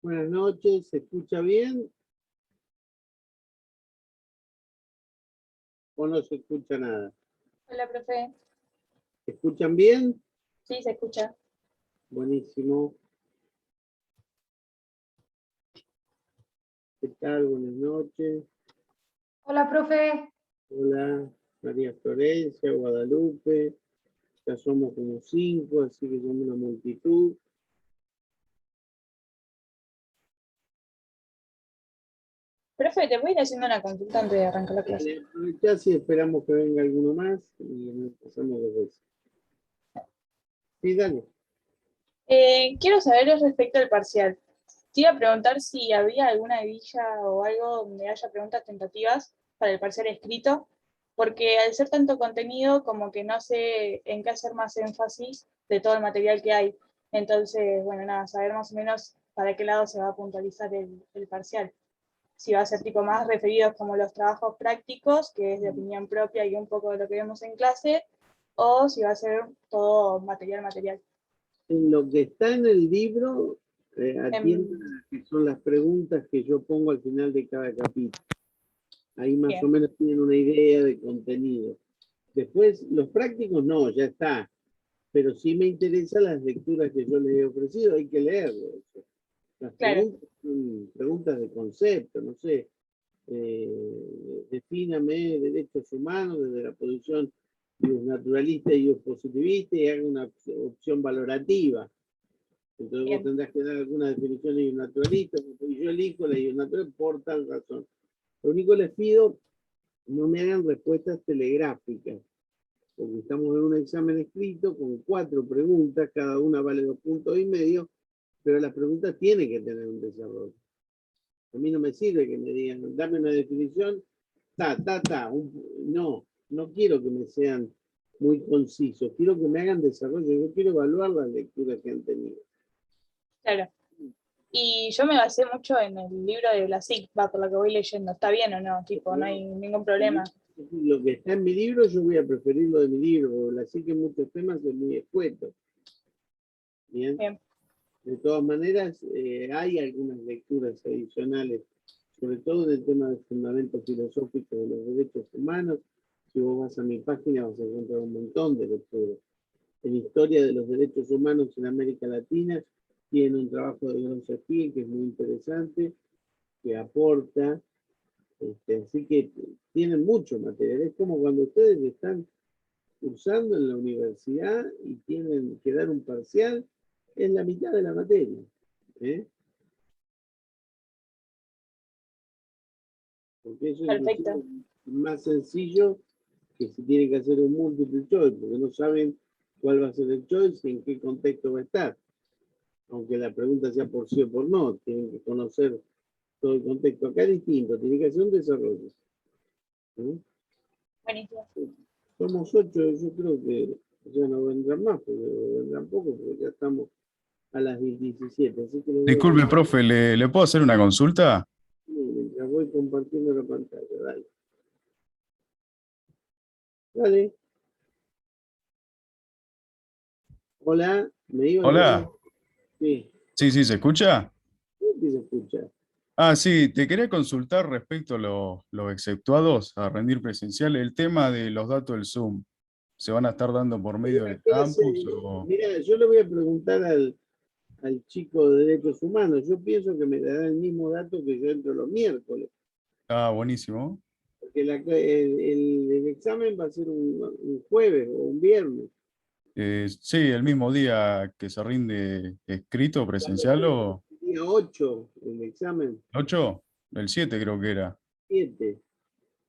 Buenas noches, ¿se escucha bien o no se escucha nada? Hola, profe. ¿Se escuchan bien? Sí, se escucha. Buenísimo. ¿Qué tal? Buenas noches. Hola, profe. Hola, María Florencia, Guadalupe. Ya somos como 5, así que somos una multitud. Profe, ¿te voy a ir haciendo una consulta antes de arrancar la clase? Ya si esperamos que venga alguno más y empezamos 2 veces. Sí, dale. Quiero saber respecto al parcial. Te iba a preguntar si había alguna hebilla o algo donde haya preguntas tentativas para el parcial escrito, porque al ser tanto contenido, como que no sé en qué hacer más énfasis de todo el material que hay. Entonces, bueno, nada, saber más o menos para qué lado se va a puntualizar el parcial. Si va a ser tipo más referidos como los trabajos prácticos, que es de opinión propia y un poco de lo que vemos en clase, o si va a ser todo material. En lo que está en el libro, atiendan a las que son las preguntas que yo pongo al final de cada capítulo. Ahí más Bien. o menos tienen una idea de contenido. Después, los prácticos no, ya está. Pero sí me interesan las lecturas que yo les he ofrecido, hay que leerlo. Las Claro. preguntas son preguntas de concepto, no sé. Defíname derechos humanos desde la posición de un naturalista y un positivista y haga una opción valorativa. Entonces vos Bien. tendrás que dar alguna definición de un naturalista, y yo elijo la de un naturalista por tal razón. Lo único que les pido, no me hagan respuestas telegráficas, porque estamos en un examen escrito con 4 preguntas, cada una vale 2,5 puntos, pero las preguntas tienen que tener un desarrollo. A mí no me sirve que me digan, dame una definición, no quiero que me sean muy concisos, quiero que me hagan desarrollo, yo quiero evaluar las lecturas que han tenido. Claro. Y yo me basé mucho en el libro de Blasick, por lo que voy leyendo. ¿Está bien o no? Tipo, no hay ningún problema. Lo que está en mi libro, yo voy a preferir lo de mi libro, así que en muchos temas es muy escueto. Bien. Bien. De todas maneras, hay algunas lecturas adicionales, sobre todo en el tema del fundamento filosófico de los derechos humanos. Si vos vas a mi página vas a encontrar un montón de lecturas. En Historia de los Derechos Humanos en América Latina tiene un trabajo de Gronsefil que es muy interesante, que aporta, así que tienen mucho material. Es como cuando ustedes están cursando en la universidad y tienen que dar un parcial, es la mitad de la materia. Porque eso es Perfecto. más sencillo que si tienen que hacer un multiple choice, porque no saben cuál va a ser el choice y en qué contexto va a estar. Aunque la pregunta sea por sí o por no, tienen que conocer todo el contexto. Acá es distinto, tiene que hacer un desarrollo. Buenísimo. Somos 8, yo creo que ya no vendrán más, pero vendrán poco, porque ya estamos a las 17. Así que Disculpe, profe, ¿le puedo hacer una consulta? mientras voy compartiendo la pantalla, dale. Dale. Hola, ¿me iban a Hola. decir? Sí. Sí, ¿se escucha? Sí, se escucha. Sí, te quería consultar respecto a los exceptuados a rendir presencial, el tema de los datos del Zoom. ¿Se van a estar dando por medio del campus o...? Mira, yo le voy a preguntar al chico de Derechos Humanos. Yo pienso que me dará el mismo dato que yo entro los miércoles. Buenísimo. Porque el examen va a ser un jueves o un viernes. Sí, el mismo día que se rinde escrito presencial o El día 8, el examen 8, el 7 creo que era. 7.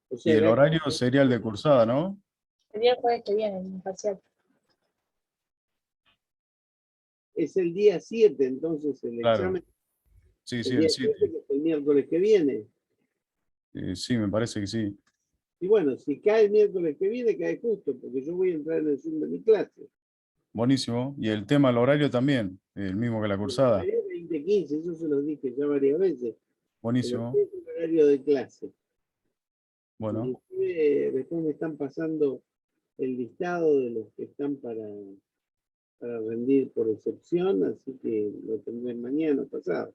O Y sea, el horario sería el de cursada, ¿no? Sería el jueves que viene, el parcial. es el día 7, entonces el Claro. examen, Sí, el el día 7 7. es el miércoles que viene. Sí, me parece que sí. Y bueno, si cae el miércoles que viene, cae justo, porque yo voy a entrar en el Zoom de mi clase. Buenísimo. Y el tema del horario también, el mismo que la El cursada. horario 20:15, eso se lo dije ya varias veces. Pero Buenísimo. es el horario de clase. Bueno, Inclusive después me están pasando el listado de los que están para rendir por excepción, así que lo tendré mañana pasado.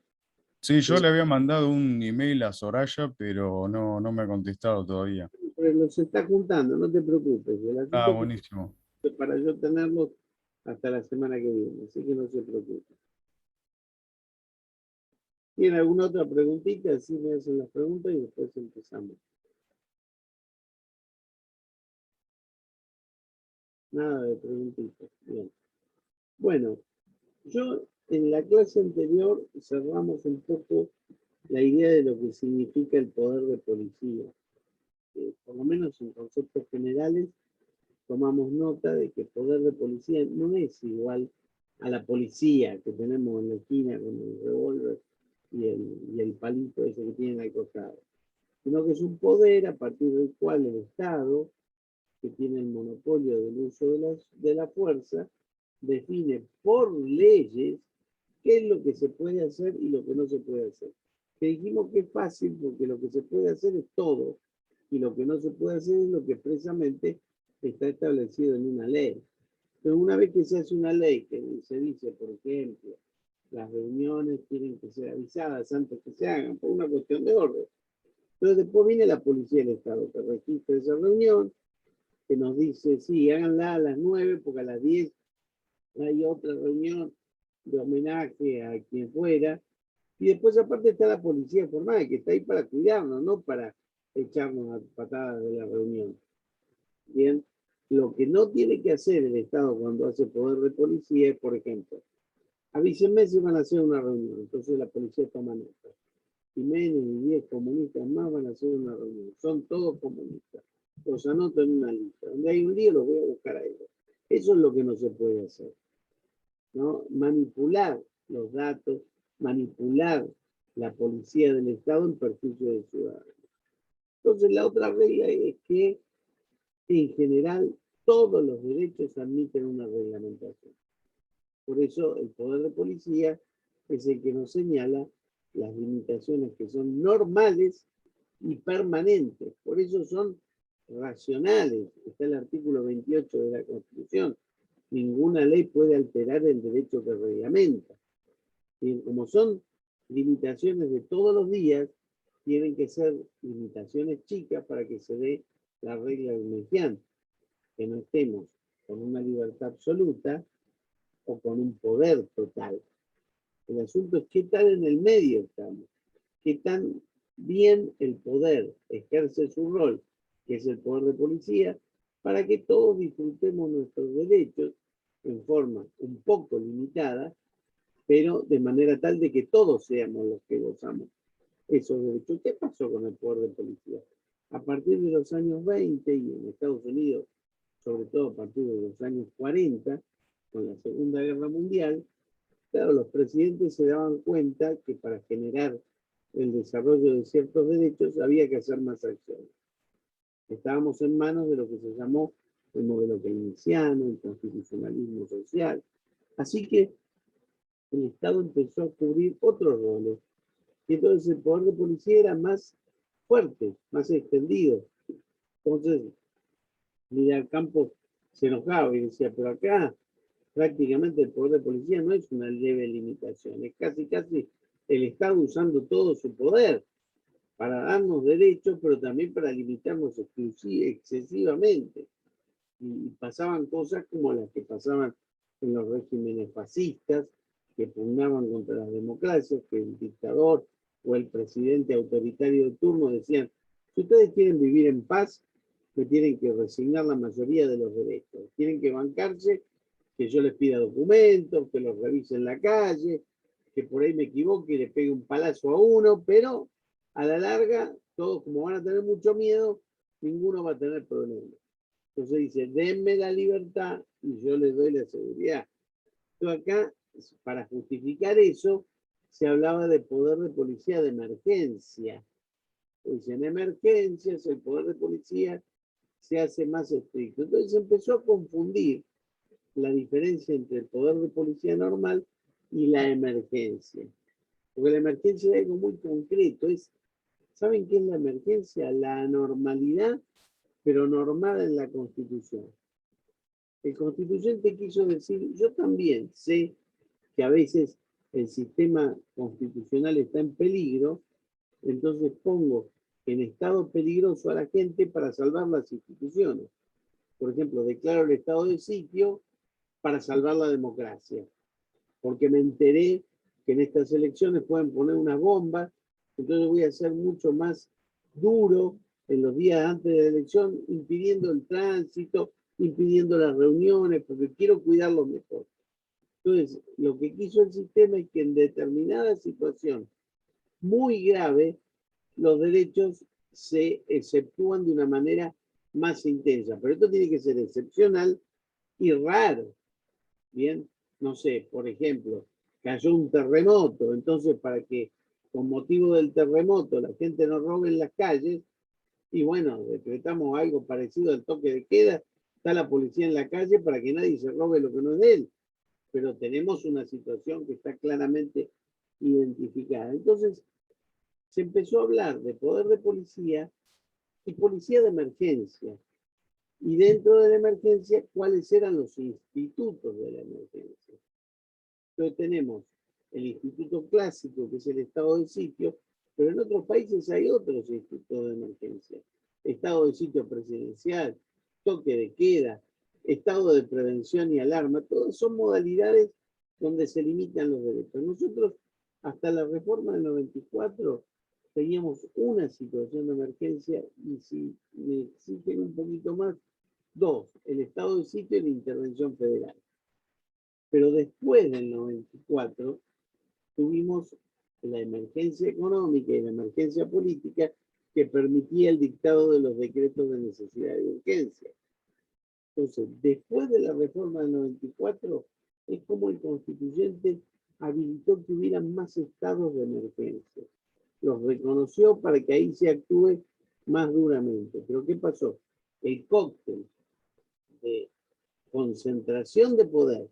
Sí, yo le había mandado un email a Soraya, pero no me ha contestado todavía. Pero los está juntando, no te preocupes. El Ah, asunto buenísimo. es para yo tenerlos hasta la semana que viene, así que no se preocupe. ¿Tiene alguna otra preguntita? Así me hacen las preguntas y después empezamos. Nada de preguntitas. Bien. Bueno, yo en la clase anterior cerramos un poco la idea de lo que significa el poder de policía. Por lo menos en conceptos generales, tomamos nota de que poder de policía no es igual a la policía que tenemos en la esquina con el revólver y el palito ese que tienen al costado, sino que es un poder a partir del cual el Estado, que tiene el monopolio del uso de la fuerza, define por leyes qué es lo que se puede hacer y lo que no se puede hacer. Que dijimos que es fácil porque lo que se puede hacer es todo y lo que no se puede hacer es lo que expresamente está establecido en una ley. Pero una vez que se hace una ley que se dice, por ejemplo, las reuniones tienen que ser avisadas antes que se hagan por una cuestión de orden. Entonces después viene la policía del Estado que registra esa reunión, que nos dice, sí, háganla a las 9 porque a las 10 hay otra reunión de homenaje a quien fuera. Y después aparte está la policía formal, que está ahí para cuidarnos, no para echarnos a patadas de la reunión. Bien, lo que no tiene que hacer el Estado cuando hace poder de policía es, por ejemplo, avísenme si van a hacer una reunión, entonces la policía toma nota. Jiménez y 10 comunistas más van a hacer una reunión, son todos comunistas. Los anoto en una lista. Donde hay un lío, los voy a buscar a ellos. Eso es lo que no se puede hacer, ¿no? Manipular los datos, manipular la policía del Estado en perjuicio del ciudadano. Entonces, la otra regla es que, en general, todos los derechos admiten una reglamentación. Por eso, el poder de policía es el que nos señala las limitaciones que son normales y permanentes. Por eso son racionales. Está el artículo 28 de la Constitución. Ninguna ley puede alterar el derecho que reglamenta. Y como son limitaciones de todos los días, tienen que ser limitaciones chicas para que se dé la regla mediante, que no estemos con una libertad absoluta o con un poder total. El asunto es qué tal en el medio estamos, qué tan bien el poder ejerce su rol, que es el poder de policía, para que todos disfrutemos nuestros derechos en forma un poco limitada, pero de manera tal de que todos seamos los que gozamos esos derechos. ¿Qué pasó con el poder de policía? A partir de los años 20 y en Estados Unidos, sobre todo a partir de los años 40, con la Segunda Guerra Mundial, claro, los presidentes se daban cuenta que para generar el desarrollo de ciertos derechos había que hacer más acciones. Estábamos en manos de lo que se llamó el modelo keynesiano, el constitucionalismo social. Así que el Estado empezó a cubrir otros roles. Y entonces el poder de policía era más fuerte, más extendido. Entonces, Vidal Campos se enojaba y decía, pero acá prácticamente el poder de policía no es una leve limitación, es casi el Estado usando todo su poder para darnos derechos, pero también para limitarnos excesivamente. Y pasaban cosas como las que pasaban en los regímenes fascistas, que pugnaban contra las democracias, que el dictador o el presidente autoritario de turno decían, si ustedes quieren vivir en paz, me tienen que resignar la mayoría de los derechos, tienen que bancarse, que yo les pida documentos, que los revise en la calle, que por ahí me equivoque y le pegue un palazo a uno, pero a la larga, todos como van a tener mucho miedo, ninguno va a tener problemas. Entonces dice, denme la libertad y yo les doy la seguridad. Entonces acá, para justificar eso, se hablaba de poder de policía de emergencia. Pues en emergencias el poder de policía se hace más estricto. Entonces se empezó a confundir la diferencia entre el poder de policía normal y la emergencia. Porque la emergencia es algo muy concreto. ¿Saben qué es la emergencia? La anormalidad, pero normada en la Constitución. El constituyente quiso decir, yo también sé que a veces el sistema constitucional está en peligro, entonces pongo en estado peligroso a la gente para salvar las instituciones. Por ejemplo, declaro el estado de sitio para salvar la democracia, porque me enteré que en estas elecciones pueden poner una bomba, entonces voy a ser mucho más duro en los días antes de la elección, impidiendo el tránsito, impidiendo las reuniones, porque quiero cuidarlos mejor. Entonces, lo que quiso el sistema es que en determinada situación muy grave, los derechos se exceptúan de una manera más intensa. Pero esto tiene que ser excepcional y raro. Bien, no sé, por ejemplo, cayó un terremoto, entonces para que con motivo del terremoto la gente no robe en las calles, y bueno, decretamos algo parecido al toque de queda, está la policía en la calle para que nadie se robe lo que no es de él, pero tenemos una situación que está claramente identificada. Entonces, se empezó a hablar de poder de policía y policía de emergencia. Y dentro de la emergencia, ¿cuáles eran los institutos de la emergencia? Entonces tenemos el instituto clásico, que es el estado de sitio, pero en otros países hay otros institutos de emergencia. Estado de sitio presidencial, toque de queda, estado de prevención y alarma, todas son modalidades donde se limitan los derechos. Nosotros, hasta la reforma del 94, teníamos una situación de emergencia y si me exigen un poquito más, dos, el estado de sitio y la intervención federal. Pero después del 94 tuvimos la emergencia económica y la emergencia política que permitía el dictado de los decretos de necesidad y urgencia. Entonces, después de la reforma del 94, es como el constituyente habilitó que hubieran más estados de emergencia. Los reconoció para que ahí se actúe más duramente. Pero ¿qué pasó? El cóctel de concentración de poder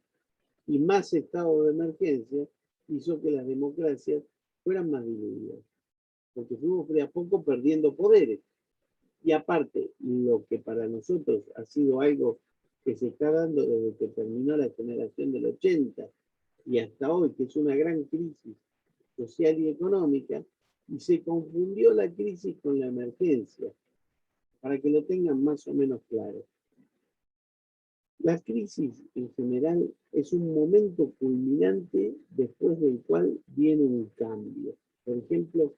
y más estados de emergencia hizo que las democracias fueran más diluidas, porque fuimos de a poco perdiendo poderes. Y aparte, lo que para nosotros ha sido algo que se está dando desde que terminó la generación del 80 y hasta hoy, que es una gran crisis social y económica, y se confundió la crisis con la emergencia, para que lo tengan más o menos claro. La crisis en general es un momento culminante después del cual viene un cambio. Por ejemplo,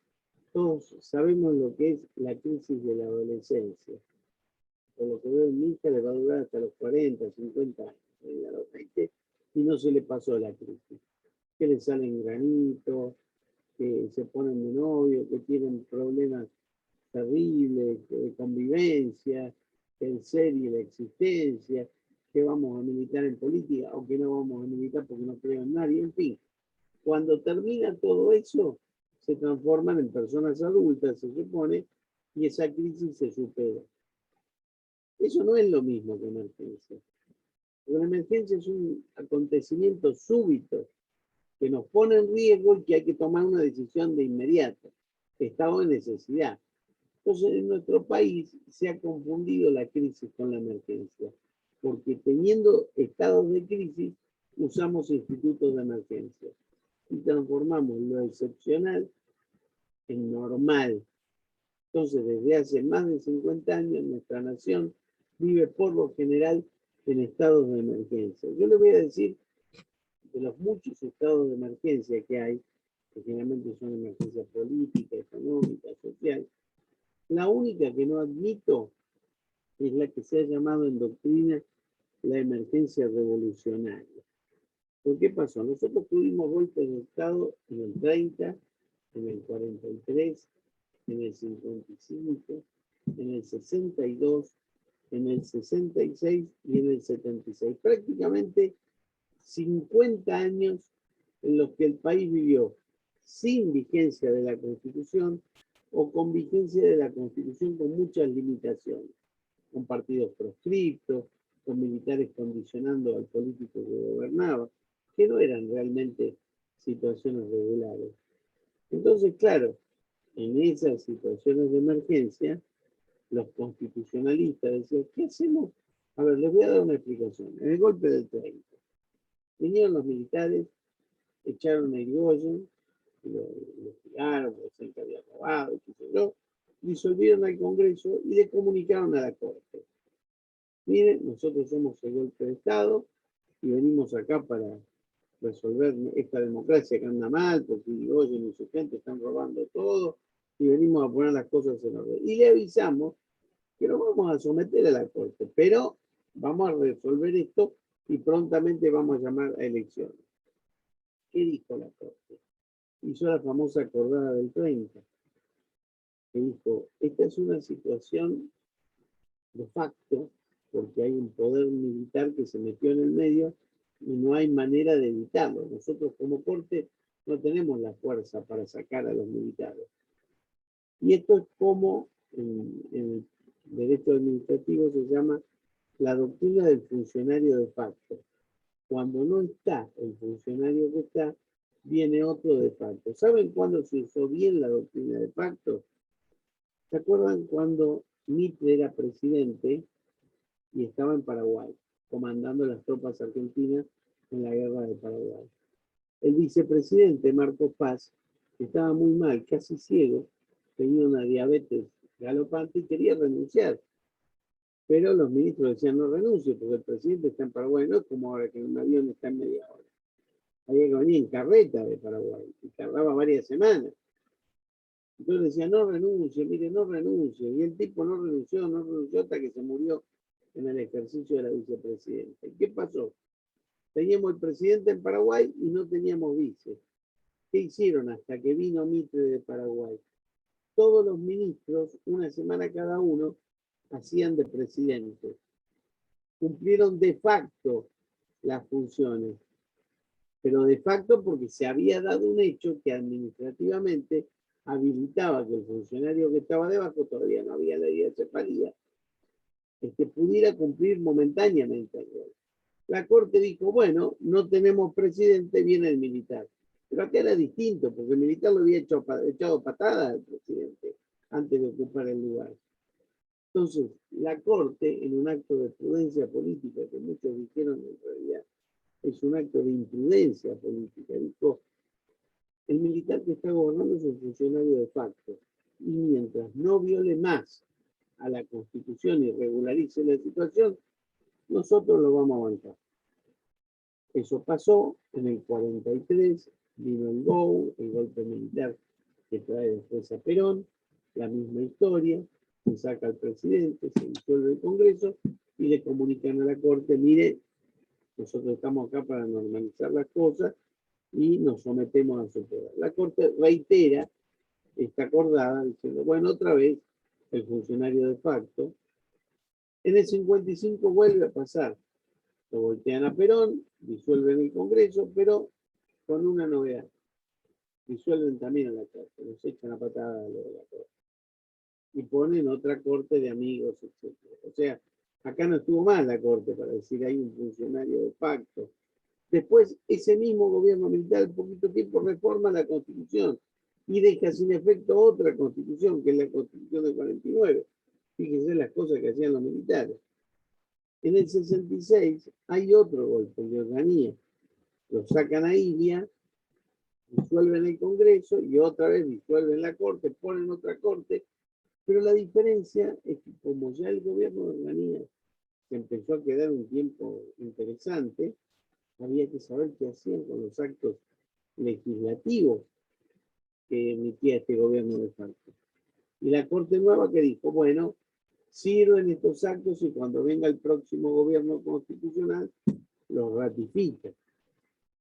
todos sabemos lo que es la crisis de la adolescencia. Por lo que veo en mi hija le va a durar hasta los 40, 50 años, a los 20, y no se le pasó la crisis. Que le salen granitos, que se ponen de novio, que tienen problemas terribles de convivencia, el ser y la existencia, que vamos a militar en política o que no vamos a militar porque no creo en nadie, en fin. Cuando termina todo eso, se transforman en personas adultas, se supone, y esa crisis se supera. Eso no es lo mismo que emergencia. Porque la emergencia es un acontecimiento súbito que nos pone en riesgo y que hay que tomar una decisión de inmediato. Estado de necesidad. Entonces, en nuestro país se ha confundido la crisis con la emergencia, porque teniendo estados de crisis, usamos institutos de emergencia y transformamos lo excepcional en normal. Entonces, desde hace más de 50 años, nuestra nación vive por lo general en estados de emergencia. Yo le voy a decir, de los muchos estados de emergencia que hay, que generalmente son emergencia política, económica, social, la única que no admito es la que se ha llamado en doctrina la emergencia revolucionaria. ¿Por qué pasó? Nosotros tuvimos golpes de Estado en el 30, en el 43, en el 55, en el 62, en el 66 y en el 76. Prácticamente 50 años en los que el país vivió sin vigencia de la Constitución o con vigencia de la Constitución con muchas limitaciones, con partidos proscriptos, con militares condicionando al político que gobernaba, que no eran realmente situaciones regulares. Entonces, claro, en esas situaciones de emergencia, los constitucionalistas decían, ¿qué hacemos? A ver, les voy a dar una explicación. En el golpe del 30, vinieron los militares echaron a Irigoyen, lo investigaron, por ser que había robado, qué sé yo, disolvieron al Congreso y le comunicaron a la Corte. Miren, nosotros somos el golpe de Estado y venimos acá para resolver esta democracia que anda mal, porque Irigoyen y su gente están robando todo, y venimos a poner las cosas en orden. Y le avisamos que lo vamos a someter a la Corte, pero vamos a resolver esto y prontamente vamos a llamar a elecciones. ¿Qué dijo la Corte? Hizo la famosa acordada del 30, que dijo, esta es una situación de facto, porque hay un poder militar que se metió en el medio y no hay manera de evitarlo. Nosotros como Corte no tenemos la fuerza para sacar a los militares. Y esto es como en el derecho administrativo se llama la doctrina del funcionario de facto. Cuando no está el funcionario que está, viene otro de facto. ¿Saben cuándo se usó bien la doctrina de facto? ¿Se acuerdan cuando Mitre era presidente y estaba en Paraguay, comandando las tropas argentinas en la guerra de Paraguay? El vicepresidente Marcos Paz estaba muy mal, casi ciego, tenía una diabetes galopante y quería renunciar. Pero los ministros decían no renuncie porque el presidente está en Paraguay, no es como ahora que en un avión está en media hora. Había que venir en carreta de Paraguay y tardaba varias semanas. Entonces decía no renuncie, mire, no renuncie. Y el tipo no renunció hasta que se murió en el ejercicio de la vicepresidenta. ¿Y qué pasó? Teníamos el presidente en Paraguay y no teníamos vice. ¿Qué hicieron hasta que vino Mitre de Paraguay? Todos los ministros, una semana cada uno, hacían de presidente. Cumplieron de facto las funciones, pero de facto porque se había dado un hecho que administrativamente habilitaba que el funcionario que estaba debajo, todavía no había ley de cefalía, que pudiera cumplir momentáneamente el rol. La Corte dijo, bueno, no tenemos presidente, viene el militar. Pero acá era distinto, porque el militar lo había echado patadas al presidente antes de ocupar el lugar. Entonces, la Corte, en un acto de prudencia política, que muchos dijeron en realidad es un acto de imprudencia política, dijo, el militar que está gobernando es un funcionario de facto, y mientras no viole más a la Constitución y regularice la situación, nosotros lo vamos a bancar. Eso pasó en el 43, vino el golpe militar que trae después a Perón, la misma historia, se saca al presidente, se disuelve el Congreso y le comunican a la Corte, mire, nosotros estamos acá para normalizar las cosas y nos sometemos a su poder. La Corte reitera esta acordada diciendo, bueno, otra vez el funcionario de facto. En el 55 vuelve a pasar, lo voltean a Perón, disuelven el Congreso, pero con una novedad. Disuelven también a la Corte, nos echan a patada a lo de la Corte. Y ponen otra Corte de amigos, etc. O sea, acá no estuvo mal la Corte para decir hay un funcionario de facto. Después, ese mismo gobierno militar, en poquito tiempo, reforma la Constitución y deja sin efecto otra Constitución, que es la Constitución del 49. Fíjense las cosas que hacían los militares. En el 66 hay otro golpe de Organía. Lo sacan a Ilia, disuelven el Congreso y otra vez disuelven la Corte, ponen otra Corte. Pero la diferencia es que como ya el gobierno de Organía se empezó a quedar un tiempo interesante, había que saber qué hacían con los actos legislativos que emitía este gobierno de facto. Y la Corte Nueva que dijo, bueno, sirven estos actos y cuando venga el próximo gobierno constitucional, los ratifica.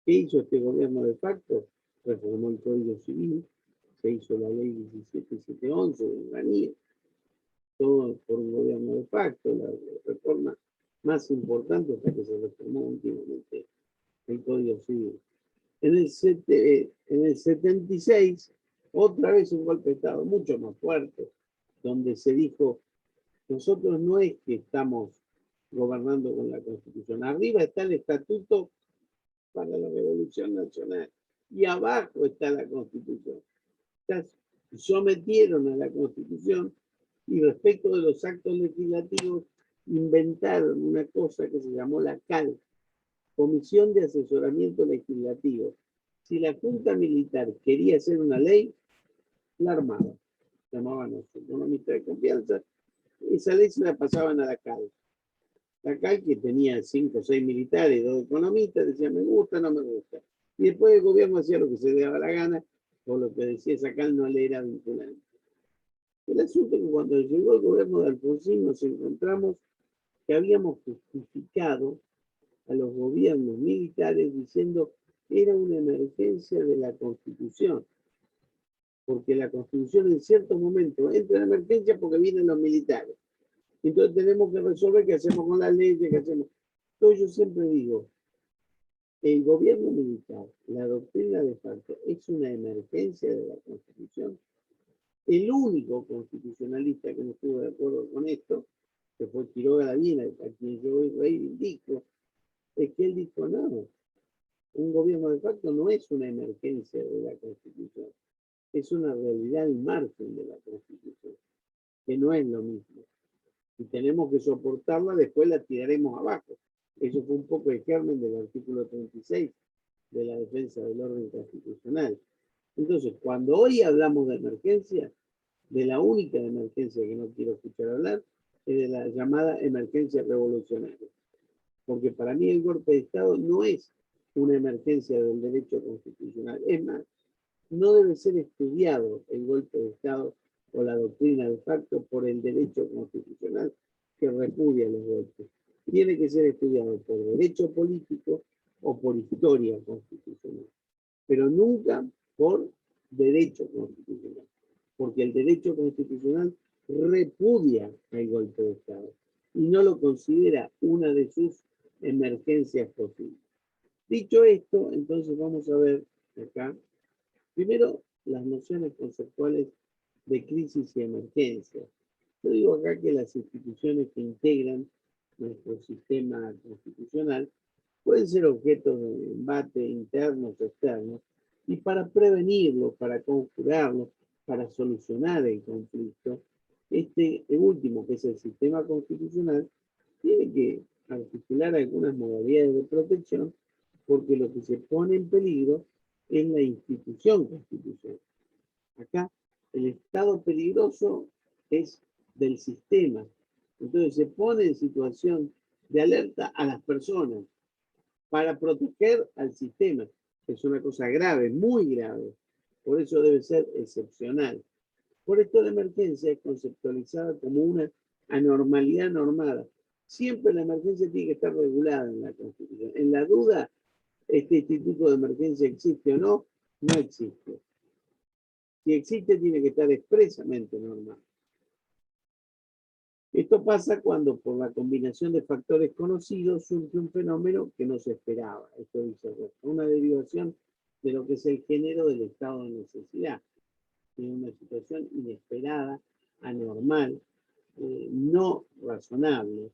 ¿Qué hizo este gobierno de facto? Reformó el Código Civil, se hizo la ley 17711 de Organía, todo por un gobierno de facto, la reforma más importante hasta que se reformó últimamente el Código Civil. En el 76, otra vez un golpe de Estado, mucho más fuerte, donde se dijo, nosotros no es que estamos gobernando con la Constitución, arriba está el Estatuto para la Revolución Nacional y abajo está la Constitución. Sometieron a la Constitución y respecto de los actos legislativos inventaron una cosa que se llamó la CAL, Comisión de Asesoramiento Legislativo. Si la Junta Militar quería hacer una ley, la armaba. Llamaban a su economista de confianza, y esa ley se la pasaban a la CAL. La CAL, que tenía 5 o 6 militares, 2 economistas, decía me gusta, no me gusta. Y después el gobierno hacía lo que se le daba la gana, por lo que decía esa CAL no le era vinculante. El asunto es que cuando llegó el gobierno de Alfonsín nos encontramos que habíamos justificado a los gobiernos militares diciendo que era una emergencia de la Constitución, porque la Constitución en cierto momento entra en emergencia porque vienen los militares. Entonces tenemos que resolver qué hacemos con las leyes, qué hacemos. Entonces yo siempre digo, el gobierno militar, la doctrina de facto, es una emergencia de la Constitución. El único constitucionalista que no estuvo de acuerdo con esto, que fue Quiroga Lavín, a quien yo hoy reivindico, es que él dijo, no, un gobierno de facto no es una emergencia de la Constitución, es una realidad al margen de la Constitución, que no es lo mismo. Y tenemos que soportarla, después la tiraremos abajo. Eso fue un poco el germen del artículo 36 de la defensa del orden constitucional. Entonces, cuando hoy hablamos de emergencia, de la única emergencia que no quiero escuchar hablar, es de la llamada emergencia revolucionaria. Porque para mí el golpe de Estado no es una emergencia del derecho constitucional. Es más, no debe ser estudiado el golpe de Estado o la doctrina de facto por el derecho constitucional que repudia los golpes. Tiene que ser estudiado por derecho político o por historia constitucional, pero nunca por derecho constitucional, porque el derecho constitucional repudia el golpe de Estado y no lo considera una de sus emergencias posibles. Dicho esto, entonces vamos a ver acá, primero, las nociones conceptuales de crisis y emergencia. Yo digo acá que las instituciones que integran nuestro sistema constitucional pueden ser objetos de embate internos o externos, y para prevenirlo, para conjurarlo, para solucionar el conflicto, el último, que es el sistema constitucional, tiene que articular algunas modalidades de protección, porque lo que se pone en peligro es la institución constitucional. Acá, el estado peligroso es del sistema. Entonces se pone en situación de alerta a las personas para proteger al sistema. Es una cosa grave, muy grave. Por eso debe ser excepcional. Por esto la emergencia es conceptualizada como una anormalidad normada. Siempre la emergencia tiene que estar regulada en la Constitución. En la duda, este instituto de emergencia existe o no, no existe. Si existe, tiene que estar expresamente normado. Esto pasa cuando por la combinación de factores conocidos surge un fenómeno que no se esperaba. Esto dice una derivación de lo que es el género del estado de necesidad. En una situación inesperada, anormal, no razonable.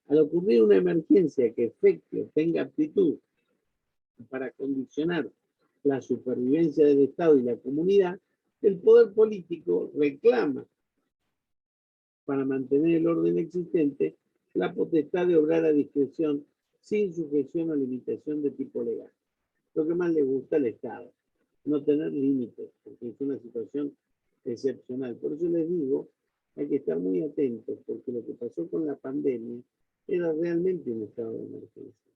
Al ocurrir una emergencia que efectue, tenga aptitud para condicionar la supervivencia del Estado y la comunidad, el poder político reclama, para mantener el orden existente, la potestad de obrar a discreción sin sujeción o limitación de tipo legal. Lo que más le gusta al Estado, no tener límites, porque es una situación excepcional. Por eso les digo, hay que estar muy atentos, porque lo que pasó con la pandemia era realmente un estado de emergencia.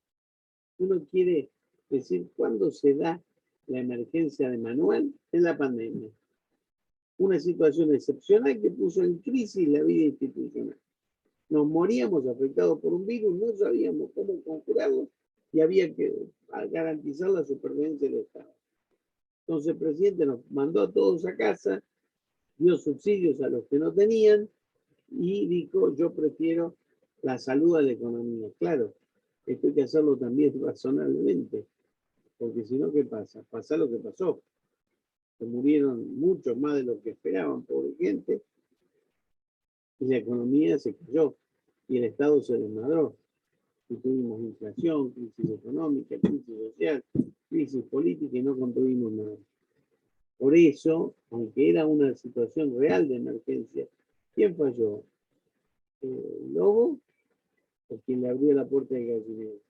Uno quiere decir, ¿cuándo se da la emergencia de Manuel? En la pandemia. Una situación excepcional que puso en crisis la vida institucional. Nos moríamos afectados por un virus, no sabíamos cómo conjurarlo y había que garantizar la supervivencia del Estado. Entonces el presidente nos mandó a todos a casa, dio subsidios a los que no tenían y dijo, yo prefiero la salud a la economía. Claro, esto hay que hacerlo también razonablemente, porque si no, ¿qué pasa? Pasa lo que pasó. Se murieron muchos más de lo que esperaban, pobre gente, y la economía se cayó, y el Estado se desmadró. Y tuvimos inflación, crisis económica, crisis social, crisis política, y no construimos nada. Por eso, aunque era una situación real de emergencia, ¿quién falló? ¿El lobo o quien le abrió la puerta del gallinero?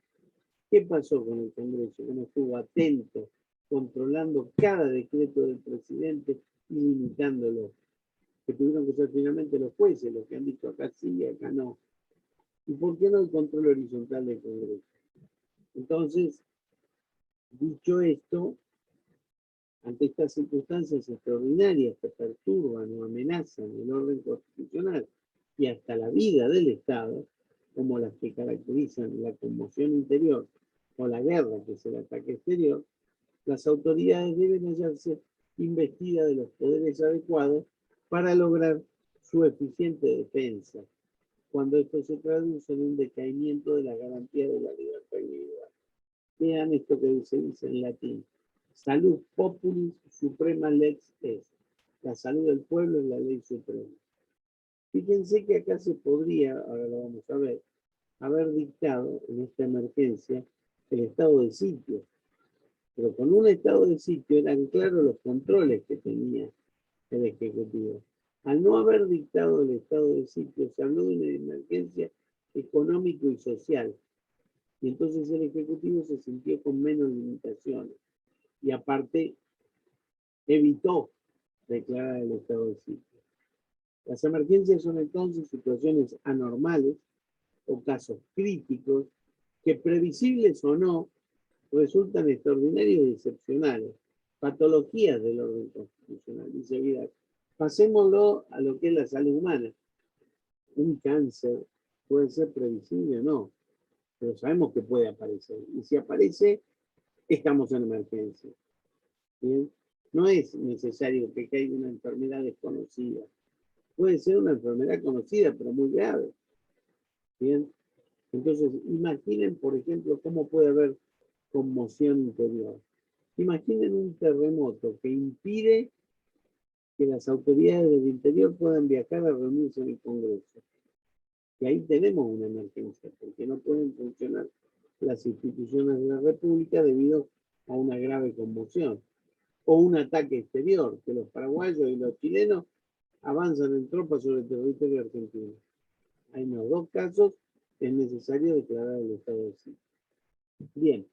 ¿Qué pasó con el Congreso? Que no estuvo atento controlando cada decreto del presidente y limitándolo, que tuvieron que ser finalmente los jueces los que han dicho acá sí y acá no. ¿Y por qué no el control horizontal del Congreso? Entonces, dicho esto, ante estas circunstancias extraordinarias que perturban o amenazan el orden constitucional y hasta la vida del Estado, como las que caracterizan la conmoción interior o la guerra, que es el ataque exterior, las autoridades deben hallarse investidas de los poderes adecuados para lograr su eficiente defensa, cuando esto se traduce en un decaimiento de la garantía de la libertad individual. Vean esto que se dice en latín: salud populis suprema lex est. La salud del pueblo es la ley suprema. Fíjense que acá se podría, ahora lo vamos a ver, haber dictado en esta emergencia el estado de sitio. Pero con un estado de sitio eran claros los controles que tenía el Ejecutivo. Al no haber dictado el estado de sitio, se habló de una emergencia económico y social. Y entonces el Ejecutivo se sintió con menos limitaciones. Y aparte, evitó declarar el estado de sitio. Las emergencias son entonces situaciones anormales o casos críticos que, previsibles o no, resultan extraordinarios y excepcionales, patologías del orden constitucional. Dice Vidal, pasémoslo a lo que es la salud humana. Un cáncer puede ser previsible o no, pero sabemos que puede aparecer. Y si aparece, estamos en emergencia. ¿Bien? No es necesario que caiga una enfermedad desconocida. Puede ser una enfermedad conocida, pero muy grave. ¿Bien? Entonces, imaginen, por ejemplo, cómo puede haber conmoción interior. Imaginen un terremoto que impide que las autoridades del interior puedan viajar a reunirse en el Congreso. Y ahí tenemos una emergencia, porque no pueden funcionar las instituciones de la República debido a una grave conmoción. O un ataque exterior, que los paraguayos y los chilenos avanzan en tropas sobre el territorio argentino. En los dos casos es necesario declarar el estado de sitio. Bien,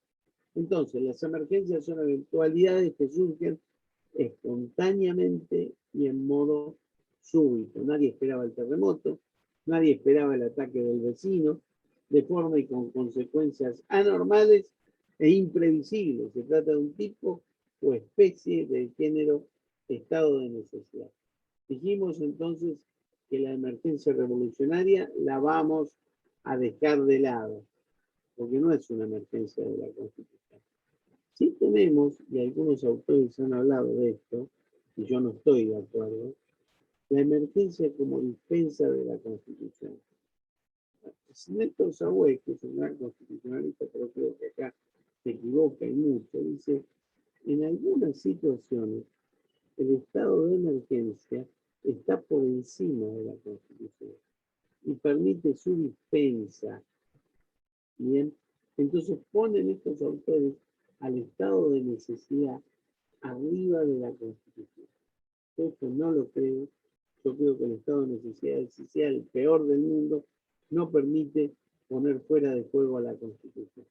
entonces las emergencias son eventualidades que surgen espontáneamente y en modo súbito. Nadie esperaba el terremoto, nadie esperaba el ataque del vecino, de forma y con consecuencias anormales e imprevisibles. Se trata de un tipo o especie del género estado de necesidad. Dijimos entonces que la emergencia revolucionaria la vamos a dejar de lado, porque no es una emergencia de la Constitución. Sí tenemos, y algunos autores han hablado de esto, y yo no estoy de acuerdo, la emergencia como dispensa de la Constitución. Néstor Sawé, que es un gran constitucionalista, pero creo que acá se equivoca y mucho, dice, en algunas situaciones el estado de emergencia está por encima de la Constitución y permite su dispensa. Bien, entonces ponen estos autores al estado de necesidad arriba de la Constitución. Yo esto no lo creo. Yo creo que el estado de necesidad, si sea el peor del mundo, no permite poner fuera de juego a la Constitución.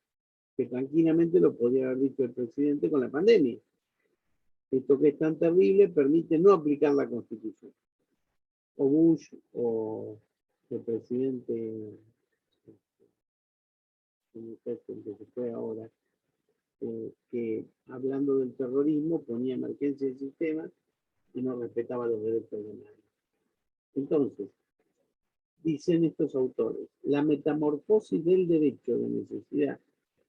Que tranquilamente lo podría haber dicho el presidente con la pandemia. Esto que es tan terrible permite no aplicar la Constitución. O Bush o el presidente que se fue ahora, que hablando del terrorismo ponía emergencia del sistema y no respetaba los derechos de nadie. Entonces, dicen estos autores, la metamorfosis del derecho de necesidad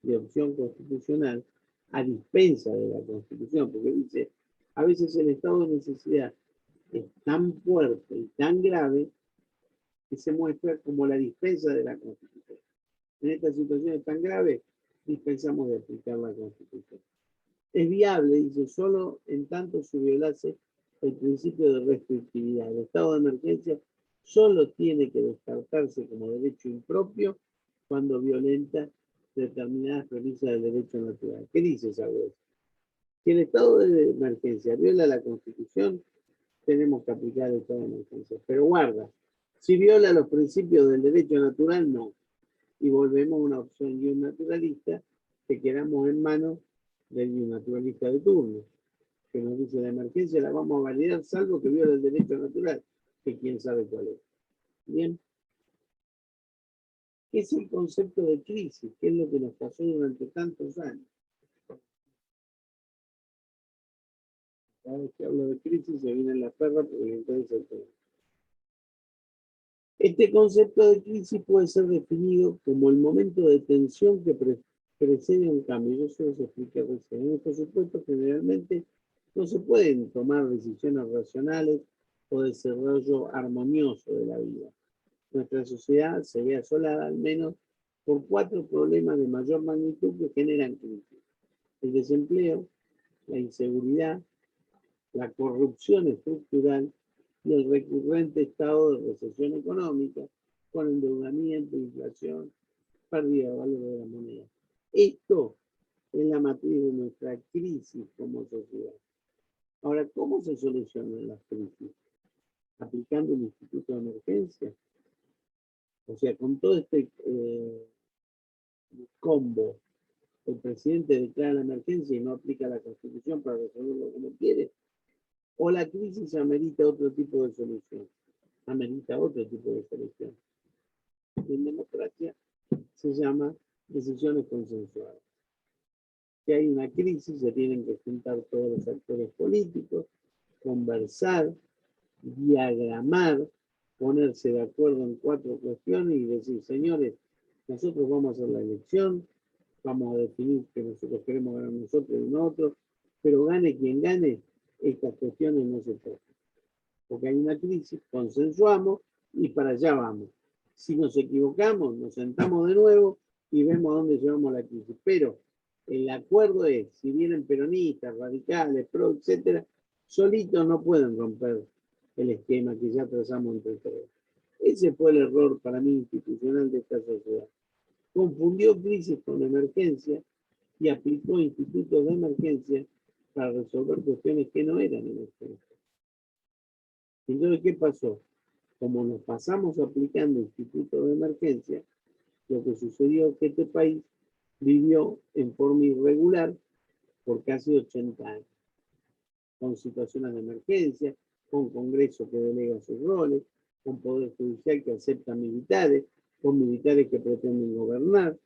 de opción constitucional a dispensa de la Constitución, porque dice, a veces el estado de necesidad es tan fuerte y tan grave que se muestra como la dispensa de la Constitución. En esta situación tan grave, dispensamos de aplicar la Constitución. Es viable, dice, solo en tanto se violase el principio de restrictividad. El estado de emergencia solo tiene que descartarse como derecho impropio cuando violenta determinadas premisas del derecho natural. ¿Qué dice esa vez? Si el estado de emergencia viola la Constitución, tenemos que aplicar el estado de emergencia. Pero guarda, si viola los principios del derecho natural, no. Y volvemos a una opción y un naturalista que quedamos en manos del naturalista de turno, que nos dice la emergencia la vamos a validar salvo que viola el derecho natural, que quién sabe cuál es. Bien. ¿Qué es el concepto de crisis? ¿Qué es lo que nos pasó durante tantos años? Cada vez que hablo de crisis se vienen las perras porque entonces el tema. Este concepto de crisis puede ser definido como el momento de tensión que precede un cambio. Yo se los expliqué recién. En estos supuestos generalmente no se pueden tomar decisiones racionales o desarrollo armonioso de la vida. Nuestra sociedad se ve asolada al menos por 4 problemas de mayor magnitud que generan crisis: el desempleo, la inseguridad, la corrupción estructural y el recurrente estado de recesión económica, con endeudamiento, inflación, pérdida de valor de la moneda. Esto es la matriz de nuestra crisis como sociedad. Ahora, ¿cómo se solucionan las crisis? Aplicando el instituto de emergencia. O sea, con todo este combo, el presidente declara la emergencia y no aplica la Constitución para resolverlo como quiere, o la crisis amerita otro tipo de solución. Amerita otro tipo de solución. En democracia se llama decisiones consensuadas. Si hay una crisis, se tienen que juntar todos los actores políticos, conversar, diagramar, ponerse de acuerdo en 4 cuestiones y decir, señores, nosotros vamos a hacer la elección, vamos a definir que nosotros queremos ganar nosotros y nosotros, pero gane quien gane, estas cuestiones no se tocan. Porque hay una crisis, consensuamos y para allá vamos. Si nos equivocamos, nos sentamos de nuevo y vemos a dónde llevamos la crisis. Pero el acuerdo es, si vienen peronistas, radicales, pro, etcétera, solitos no pueden romper el esquema que ya trazamos entre todos. Ese fue el error para mí institucional de esta sociedad. Confundió crisis con emergencia y aplicó institutos de emergencia para resolver cuestiones que no eran emergencias. Entonces, ¿qué pasó? Como nos pasamos aplicando institutos de emergencia, lo que sucedió es que este país vivió en forma irregular por casi 80 años, con situaciones de emergencia, con Congreso que delega sus roles, con Poder Judicial que acepta militares, con militares que pretenden gobernar,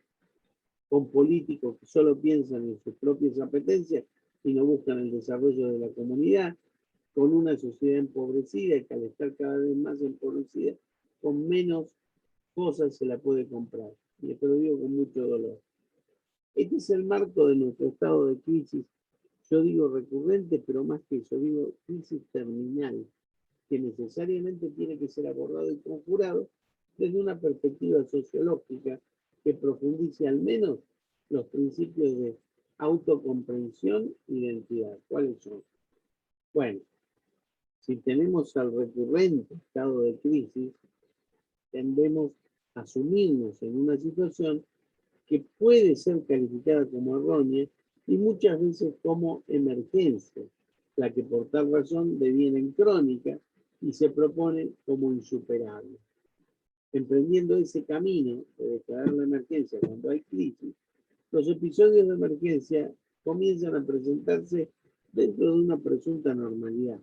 con políticos que solo piensan en sus propias apetencias y no buscan el desarrollo de la comunidad, con una sociedad empobrecida y que al estar cada vez más empobrecida, con menos cosas se la puede comprar. Y esto lo digo con mucho dolor. Este es el marco de nuestro estado de crisis. Yo digo recurrente, pero más que eso, digo crisis terminal, que necesariamente tiene que ser abordado y conjurado desde una perspectiva sociológica que profundice al menos los principios de autocomprensión e identidad. ¿Cuáles son? Bueno, si tenemos al recurrente estado de crisis, tendemos a asumirnos en una situación que puede ser calificada como errónea y muchas veces como emergencia, la que por tal razón deviene en crónica y se propone como insuperable. Emprendiendo ese camino de declarar la emergencia cuando hay crisis, los episodios de emergencia comienzan a presentarse dentro de una presunta normalidad.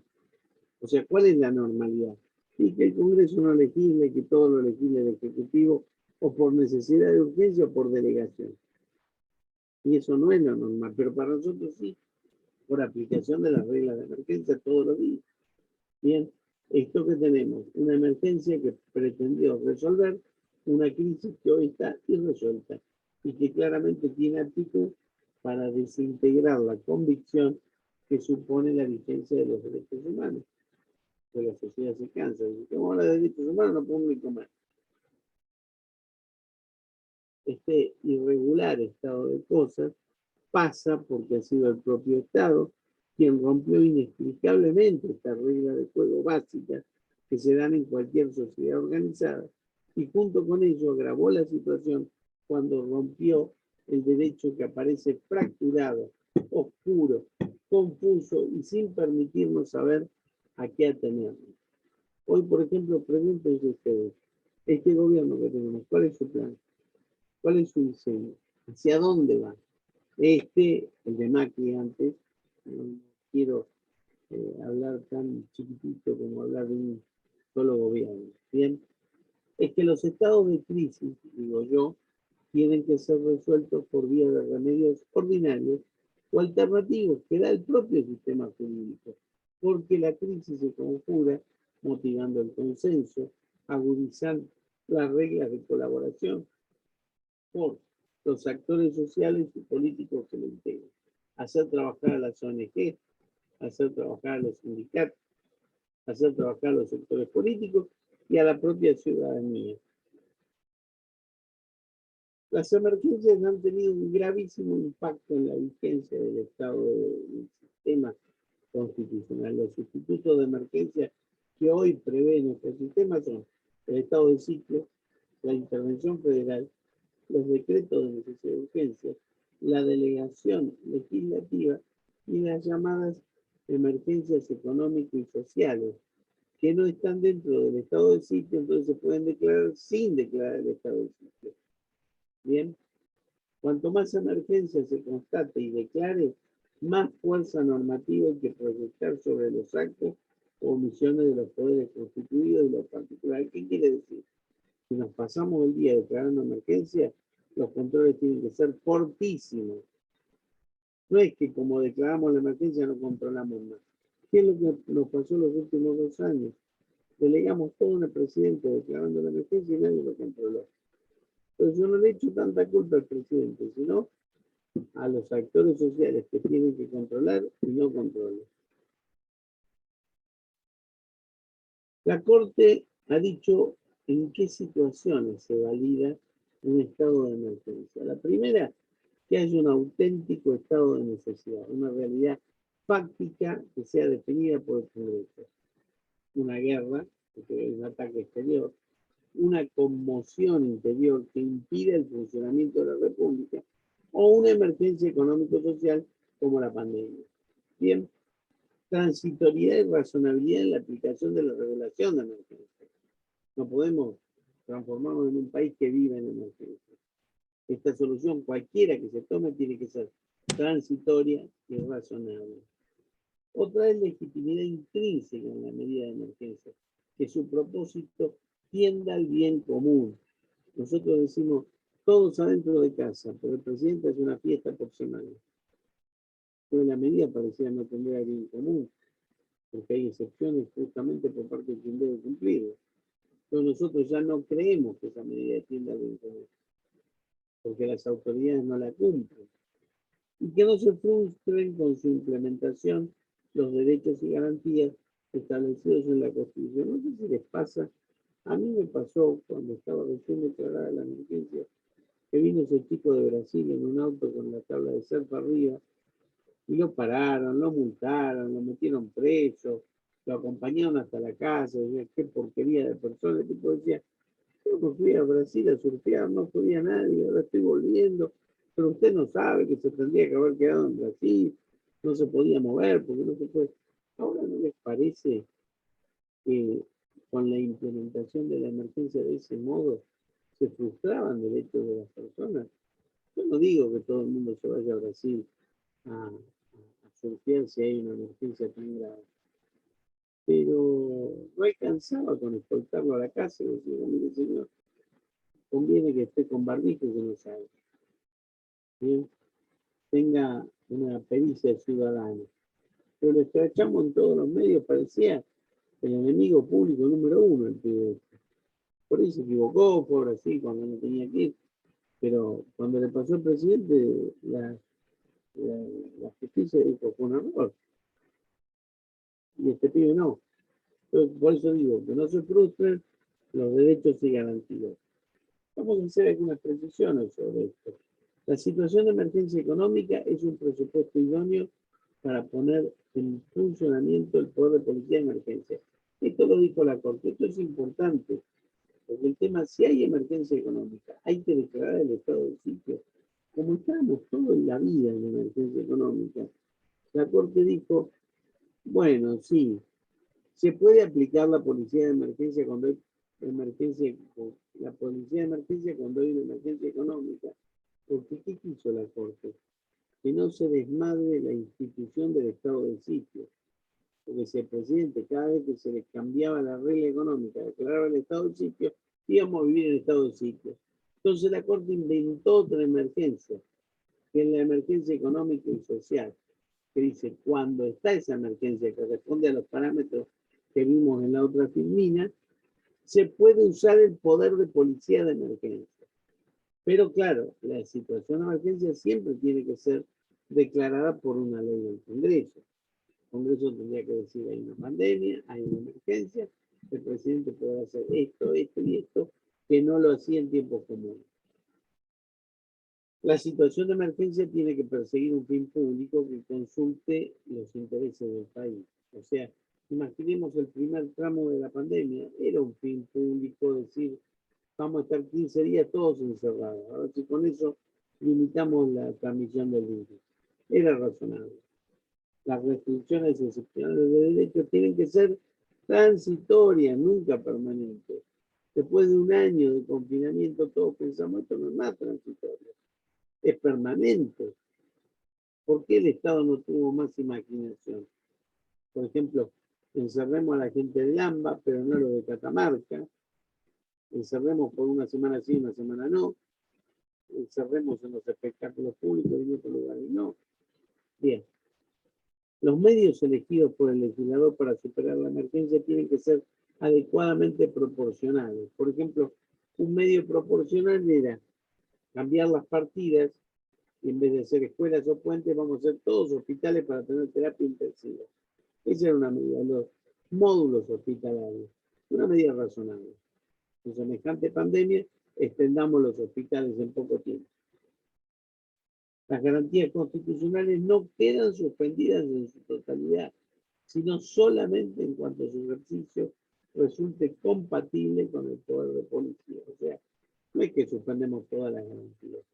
O sea, ¿cuál es la normalidad? Y que el Congreso no legisle, que todo lo legisle el Ejecutivo, o por necesidad de urgencia o por delegación. Y eso no es lo normal, pero para nosotros sí, por aplicación de las reglas de emergencia todos los días. Bien, esto que tenemos, una emergencia que pretendió resolver una crisis que hoy está irresuelta y que claramente tiene actitud para desintegrar la convicción que supone la vigencia de los derechos humanos. Que la sociedad se cansa. Si vamos a hablar de derechos humanos, no podemos ni comer. Este irregular estado de cosas pasa porque ha sido el propio Estado quien rompió inexplicablemente esta regla de juego básica que se dan en cualquier sociedad organizada y junto con ello agravó la situación cuando rompió el derecho que aparece fracturado, oscuro, confuso y sin permitirnos saber a qué atenernos. Hoy, por ejemplo, pregúntense ustedes, este gobierno que tenemos, ¿cuál es su plan? ¿Cuál es su diseño? ¿Hacia dónde va? El de Macri antes, no quiero hablar tan chiquitito como hablar de un solo gobierno. Bien, es que los estados de crisis, digo yo, tienen que ser resueltos por vía de remedios ordinarios o alternativos que da el propio sistema jurídico, porque la crisis se conjura motivando el consenso, agudizando las reglas de colaboración por los actores sociales y políticos que lo integran, hacer trabajar a las ONG, hacer trabajar a los sindicatos, hacer trabajar a los sectores políticos y a la propia ciudadanía. Las emergencias han tenido un gravísimo impacto en la vigencia del Estado del sistema constitucional. Los institutos de emergencia que hoy prevé nuestro sistema son el estado de sitio, la intervención federal, los decretos de necesidad de urgencia, la delegación legislativa y las llamadas emergencias económicas y sociales, que no están dentro del estado de sitio, entonces se pueden declarar sin declarar el estado de sitio. Bien, cuanto más emergencia se constate y declare, más fuerza normativa hay que proyectar sobre los actos o omisiones de los poderes constituidos y lo particular. ¿Qué quiere decir? Si nos pasamos el día declarando emergencia, los controles tienen que ser fortísimos. No es que como declaramos la emergencia no controlamos más. ¿Qué es lo que nos pasó los últimos 2 años? Delegamos todo en el presidente declarando la emergencia y nadie lo controló. Pero yo no le echo tanta culpa al presidente, sino a los actores sociales que tienen que controlar y no controlan. La Corte ha dicho en qué situaciones se valida un estado de emergencia. La primera, que haya un auténtico estado de necesidad, una realidad fáctica que sea definida por el Congreso. Una guerra, porque hay un ataque exterior, una conmoción interior que impide el funcionamiento de la República, o una emergencia económico-social como la pandemia. Bien, transitoriedad y razonabilidad en la aplicación de la regulación de emergencia. No podemos transformarnos en un país que vive en emergencia. Esta solución, cualquiera que se tome, tiene que ser transitoria y razonable. Otra es legitimidad intrínseca en la medida de emergencia, que su propósito tienda al bien común. Nosotros decimos, todos adentro de casa, pero el presidente hace una fiesta por semana. Pero la medida parecía no tener bien común, porque hay excepciones justamente por parte de quien debe cumplirlo. Pero nosotros ya no creemos que esa medida tienda al bien común, porque las autoridades no la cumplen. Y que no se frustren con su implementación los derechos y garantías establecidos en la Constitución. No sé si les pasa, a mí me pasó cuando estaba recién declarada la emergencia, que vino ese chico de Brasil en un auto con la tabla de surf arriba, y lo pararon, lo multaron, lo metieron preso, lo acompañaron hasta la casa, decía, qué porquería de persona. El tipo decía, yo me fui a Brasil a surfear, no podía nadie, ahora estoy volviendo, pero usted no sabe que se tendría que haber quedado en Brasil, no se podía mover porque no se puede. Ahora no les parece que con la implementación de la emergencia de ese modo se frustraban derechos de las personas. Yo no digo que todo el mundo se vaya a Brasil a surfear si hay una emergencia tan grave, pero no alcanzaba con escoltarlo a la casa y decir, mire señor, conviene que esté con barbijo y que no salga. Bien, tenga una pericia ciudadana. Pero lo escrachamos en todos los medios, parecía el enemigo público número 1 el pibe. Por ahí se equivocó, fue así cuando no tenía que ir. Pero cuando le pasó al presidente, la justicia dijo fue un error. Y este pibe no. Entonces, por eso digo, que no se frustren los derechos y garantías. Vamos a hacer algunas precisiones sobre esto. La situación de emergencia económica es un presupuesto idóneo para poner en funcionamiento el poder de policía de emergencia. Esto lo dijo la Corte. Esto es importante, porque el tema, si hay emergencia económica, hay que declarar el estado de sitio. Como estamos todos en la vida en emergencia económica, la Corte dijo, bueno, sí, se puede aplicar la policía de emergencia cuando hay emergencia, la policía de emergencia cuando hay una emergencia económica. Porque ¿qué quiso la Corte? no se desmadre la institución del estado de sitio. Porque si el presidente, cada vez que se le cambiaba la regla económica, declaraba el estado de sitio, íbamos a vivir en estado de sitio. Entonces la Corte inventó otra emergencia, que es la emergencia económica y social, que dice, cuando está esa emergencia que responde a los parámetros que vimos en la otra filmina, se puede usar el poder de policía de emergencia. Pero claro, la situación de emergencia siempre tiene que ser declarada por una ley del Congreso. El Congreso tendría que decir, hay una pandemia, hay una emergencia, el presidente puede hacer esto, esto y esto, que no lo hacía en tiempos comunes. La situación de emergencia tiene que perseguir un fin público que consulte los intereses del país. O sea, imaginemos el primer tramo de la pandemia, era un fin público decir, vamos a estar 15 días todos encerrados. A ver si con eso limitamos la transmisión del virus. Era razonable. Las restricciones excepcionales de derechos tienen que ser transitorias, nunca permanentes. Después de un año de confinamiento, todos pensamos, esto no es más transitorio, es permanente. ¿Por qué el Estado no tuvo más imaginación? Por ejemplo, encerremos a la gente de AMBA, pero no a los de Catamarca. Encerremos por una semana sí, una semana no. Encerremos en los espectáculos públicos y en otros lugares no. Bien. Los medios elegidos por el legislador para superar la emergencia tienen que ser adecuadamente proporcionales. Por ejemplo, un medio proporcional era cambiar las partidas y en vez de hacer escuelas o puentes, vamos a hacer todos hospitales para tener terapia intensiva. Esa era una medida, los módulos hospitalarios, una medida razonable. En semejante pandemia, extendamos los hospitales en poco tiempo. Las garantías constitucionales no quedan suspendidas en su totalidad, sino solamente en cuanto su ejercicio resulte compatible con el poder de policía. O sea, no es que suspendemos todas las garantías,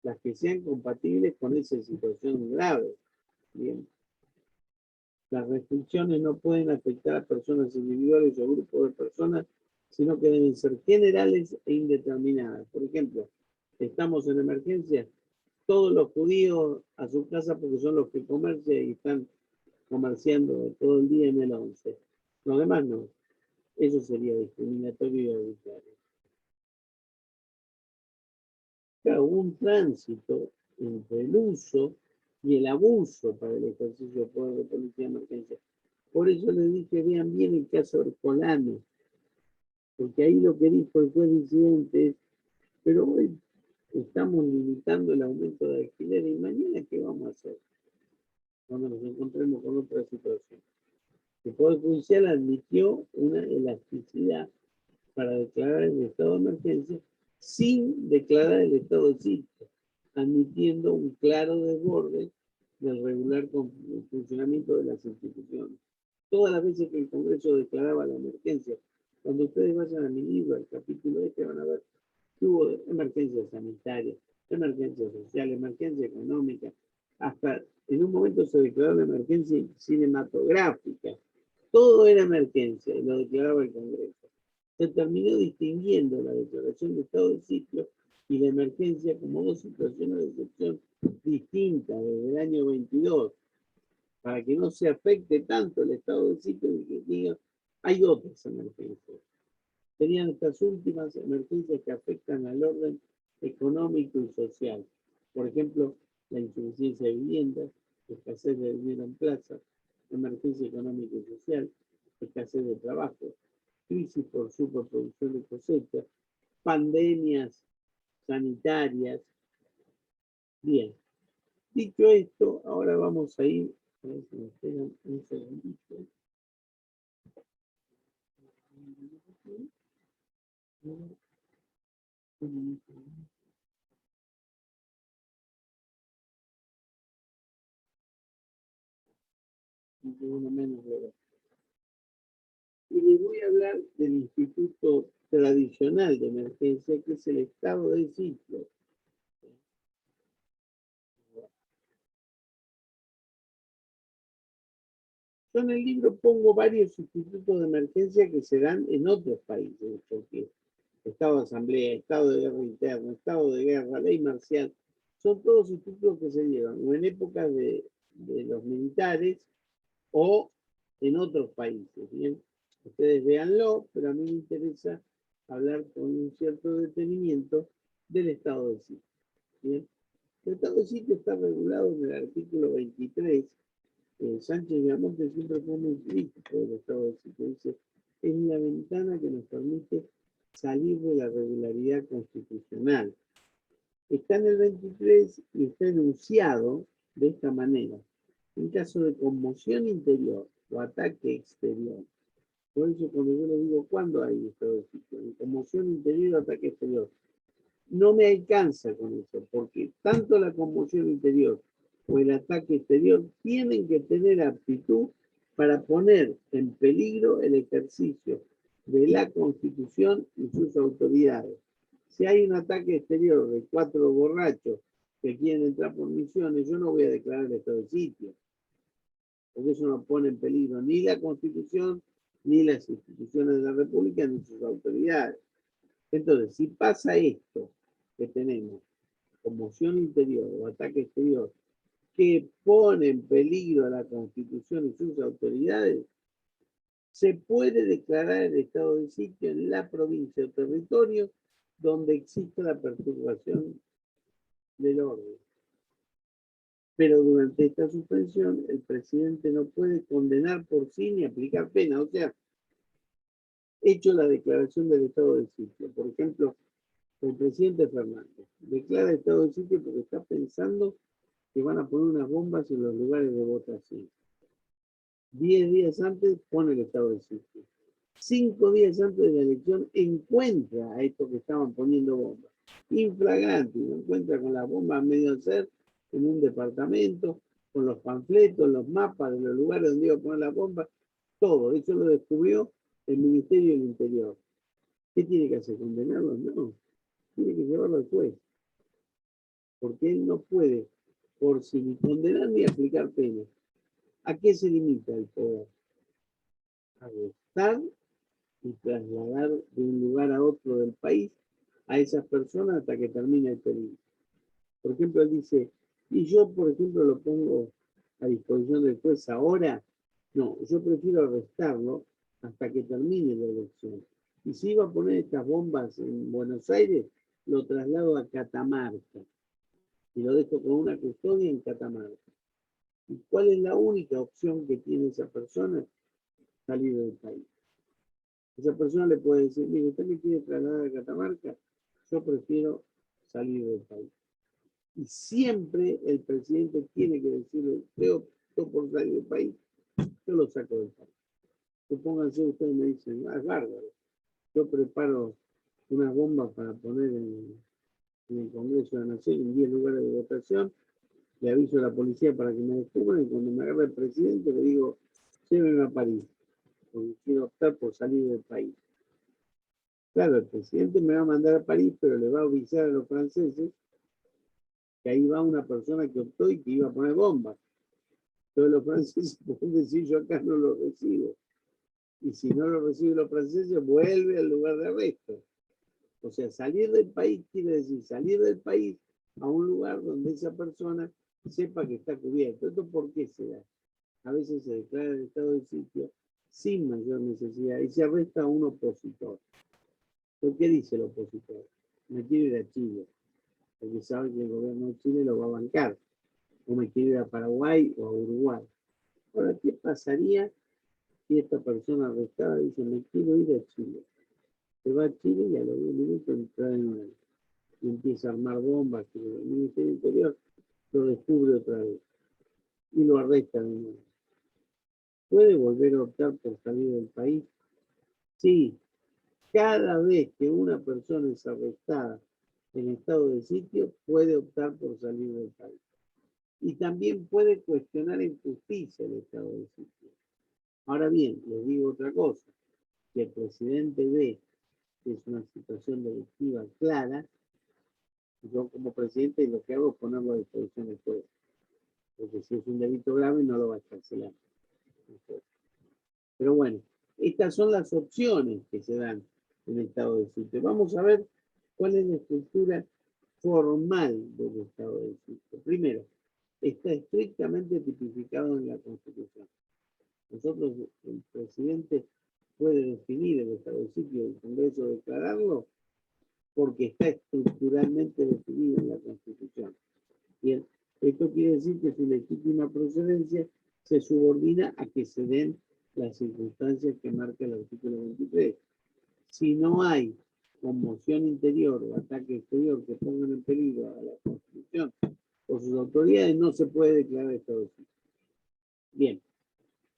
las que sean compatibles con esa situación grave. Bien. Las restricciones no pueden afectar a personas individuales o grupos de personas, sino que deben ser generales e indeterminadas. Por ejemplo, estamos en emergencia, todos los judíos a su casa porque son los que comercian y están comerciando todo el día en el 11. Los demás no. Eso sería discriminatorio y arbitrario. Claro, hubo un tránsito entre el uso y el abuso para el ejercicio de poder de policía de emergencia. Por eso les dije, vean bien el caso Ercolano, porque ahí lo que dijo el juez disidente es, pero hoy estamos limitando el aumento de alquiler y mañana ¿qué vamos a hacer? Cuando nos encontremos con otra situación. El Poder Judicial admitió una elasticidad para declarar el estado de emergencia sin declarar el estado de sitio, admitiendo un claro desborde del regular funcionamiento de las instituciones. Todas las veces que el Congreso declaraba la emergencia, cuando ustedes vayan a mi libro, al capítulo este, van a ver que hubo emergencia sanitaria, emergencia social, emergencia económica, hasta en un momento se declaró la emergencia cinematográfica. Todo era emergencia y lo declaraba el Congreso. Se terminó distinguiendo la declaración de estado de sitio y la emergencia como dos situaciones de excepción distintas desde el año 22, para que no se afecte tanto el estado de sitio y que digan, hay otras emergencias. Serían estas últimas emergencias que afectan al orden económico y social. Por ejemplo, la insuficiencia de viviendas, escasez de dinero en plaza, emergencia económica y social, escasez de trabajo, crisis por superproducción de cosecha, pandemias sanitarias. Bien, dicho esto, ahora vamos a ir, a ver si me esperan un segundito. Y les voy a hablar del instituto tradicional de emergencia, que es el estado de sitio. Yo en el libro pongo varios institutos de emergencia que se dan en otros países, porque estado de asamblea, estado de guerra interna, estado de guerra, ley marcial, son todos títulos que se dieron o en épocas de los militares o en otros países. ¿Bien? Ustedes véanlo, pero a mí me interesa hablar con un cierto detenimiento del estado de sitio. ¿Bien? El estado de sitio está regulado en el artículo 23. Sánchez Viamonte siempre fue muy crítico del estado de sitio. Dice, es la ventana que nos permite salir de la regularidad constitucional. Está en el 23 y está enunciado de esta manera. En caso de conmoción interior o ataque exterior. Por eso cuando yo le digo, ¿cuándo hay estado de sitio? En conmoción interior o ataque exterior. No me alcanza con eso, porque tanto la conmoción interior o el ataque exterior tienen que tener aptitud para poner en peligro el ejercicio de la Constitución y sus autoridades. Si hay un ataque exterior de 4 borrachos que quieren entrar por misiones, yo no voy a declarar el estado de sitio, porque eso no pone en peligro ni la Constitución, ni las instituciones de la República, ni sus autoridades. Entonces, si pasa esto que tenemos, conmoción interior o ataque exterior, que pone en peligro a la Constitución y sus autoridades, se puede declarar el estado de sitio en la provincia o territorio donde exista la perturbación del orden. Pero durante esta suspensión, el presidente no puede condenar por sí ni aplicar pena. O sea, hecho la declaración del estado de sitio. Por ejemplo, el presidente Fernández declara estado de sitio porque está pensando que van a poner unas bombas en los lugares de votación. 10 días antes pone el estado de sitio. 5 días antes de la elección encuentra a estos que estaban poniendo bombas. Inflagrante, lo encuentra con las bombas medio hacer en un departamento, con los panfletos, los mapas de los lugares donde iba a poner las bombas, todo. Eso lo descubrió el Ministerio del Interior. ¿Qué tiene que hacer? ¿Condenarlos? No. Tiene que llevarlo al juez. Porque él no puede, por sí, ni condenar ni aplicar pena. ¿A qué se limita el poder? A arrestar y trasladar de un lugar a otro del país a esas personas hasta que termine el peligro. Por ejemplo, él dice, y yo, por ejemplo, lo pongo a disposición del juez ahora. No, yo prefiero arrestarlo hasta que termine la elección. Y si iba a poner estas bombas en Buenos Aires, lo traslado a Catamarca y lo dejo con una custodia en Catamarca. ¿Y cuál es la única opción que tiene esa persona? Salir del país. Esa persona le puede decir, mire, usted me quiere trasladar a Catamarca, yo prefiero salir del país. Y siempre el presidente tiene que decirle, yo opto por salir del país, yo lo saco del país. Supónganse, ustedes me dicen, es bárbaro, yo preparo unas bombas para poner en el Congreso de la Nación en 10 lugares de votación, le aviso a la policía para que me descubran y cuando me agarre el presidente le digo, llévenme a París, porque quiero optar por salir del país. Claro, el presidente me va a mandar a París, pero le va a avisar a los franceses que ahí va una persona que optó y que iba a poner bombas. Entonces los franceses pueden decir, yo acá no lo recibo. Y si no lo reciben los franceses, vuelve al lugar de arresto. O sea, salir del país quiere decir salir del país a un lugar donde esa persona sepa que está cubierto. ¿Esto por qué se da? A veces se declara el estado de sitio sin mayor necesidad y se arresta a un opositor. ¿Por qué dice el opositor? Me quiero ir a Chile, porque sabe que el gobierno de Chile lo va a bancar. O me quiero ir a Paraguay o a Uruguay. Ahora, ¿qué pasaría si esta persona arrestada dice, me quiero ir a Chile? Se va a Chile y a los 10 minutos entra de nuevo. Y empieza a armar bombas, que el Ministerio del Interior lo descubre otra vez. Y lo arresta de nuevo. ¿Puede volver a optar por salir del país? Sí. Cada vez que una persona es arrestada en estado de sitio, puede optar por salir del país. Y también puede cuestionar en justicia el estado de sitio. Ahora bien, les digo otra cosa. Si el presidente ve que es una situación delictiva clara, yo como presidente lo que hago es ponerlo a disposición del juez. Porque si es un delito grave no lo va a cancelar. Pero bueno, estas son las opciones que se dan en el estado de sitio. Vamos a ver cuál es la estructura formal del estado de sitio. Primero, está estrictamente tipificado en la Constitución. Nosotros, el presidente puede definir el estado de sitio del Congreso, declararlo, porque está estructuralmente definido en la Constitución. Bien, esto quiere decir que su legítima procedencia se subordina a que se den las circunstancias que marca el artículo 23. Si no hay conmoción interior o ataque exterior que pongan en peligro a la Constitución o sus autoridades, no se puede declarar estado de sitio. Bien,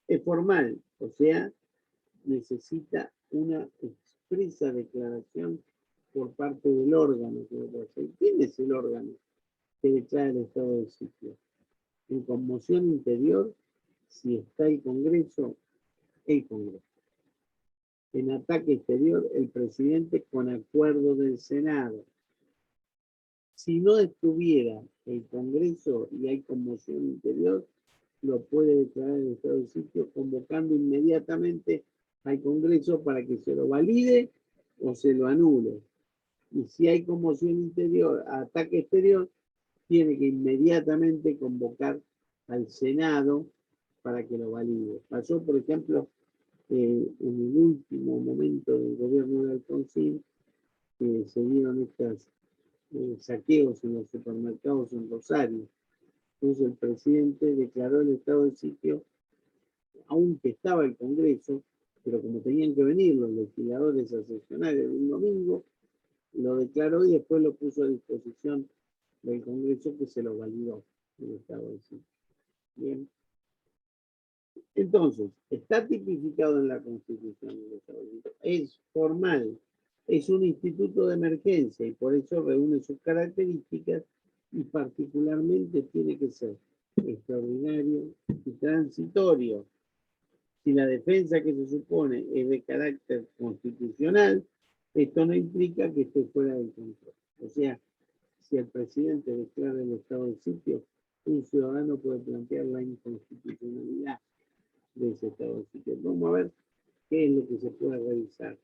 es formal, o sea, necesita una expresa declaración por parte del órgano que lo hace. ¿Quién es el órgano que declara el estado de sitio? En conmoción interior, si está el Congreso. En ataque exterior, el presidente con acuerdo del Senado. Si no estuviera el Congreso y hay conmoción interior, lo puede declarar el estado de sitio convocando inmediatamente al Congreso para que se lo valide o se lo anule. Y si hay conmoción interior, ataque exterior, tiene que inmediatamente convocar al Senado para que lo valide. Pasó, por ejemplo, en el último momento del gobierno de Alfonsín, se dieron estos saqueos en los supermercados en Rosario. Entonces el presidente declaró el estado de sitio, aunque estaba el Congreso, pero como tenían que venir los legisladores a sesionar el domingo, lo declaró y después lo puso a disposición del Congreso, que se lo validó el estado de sitio. Bien. Entonces, está tipificado en la Constitución el estado de sitio. Es formal, es un instituto de emergencia y por eso reúne sus características y particularmente tiene que ser extraordinario y transitorio. Si la defensa que se supone es de carácter constitucional, esto no implica que esté fuera del control. O sea, si el presidente declara el estado de sitio, un ciudadano puede plantear la inconstitucionalidad de ese estado de sitio. Vamos a ver qué es lo que se puede revisar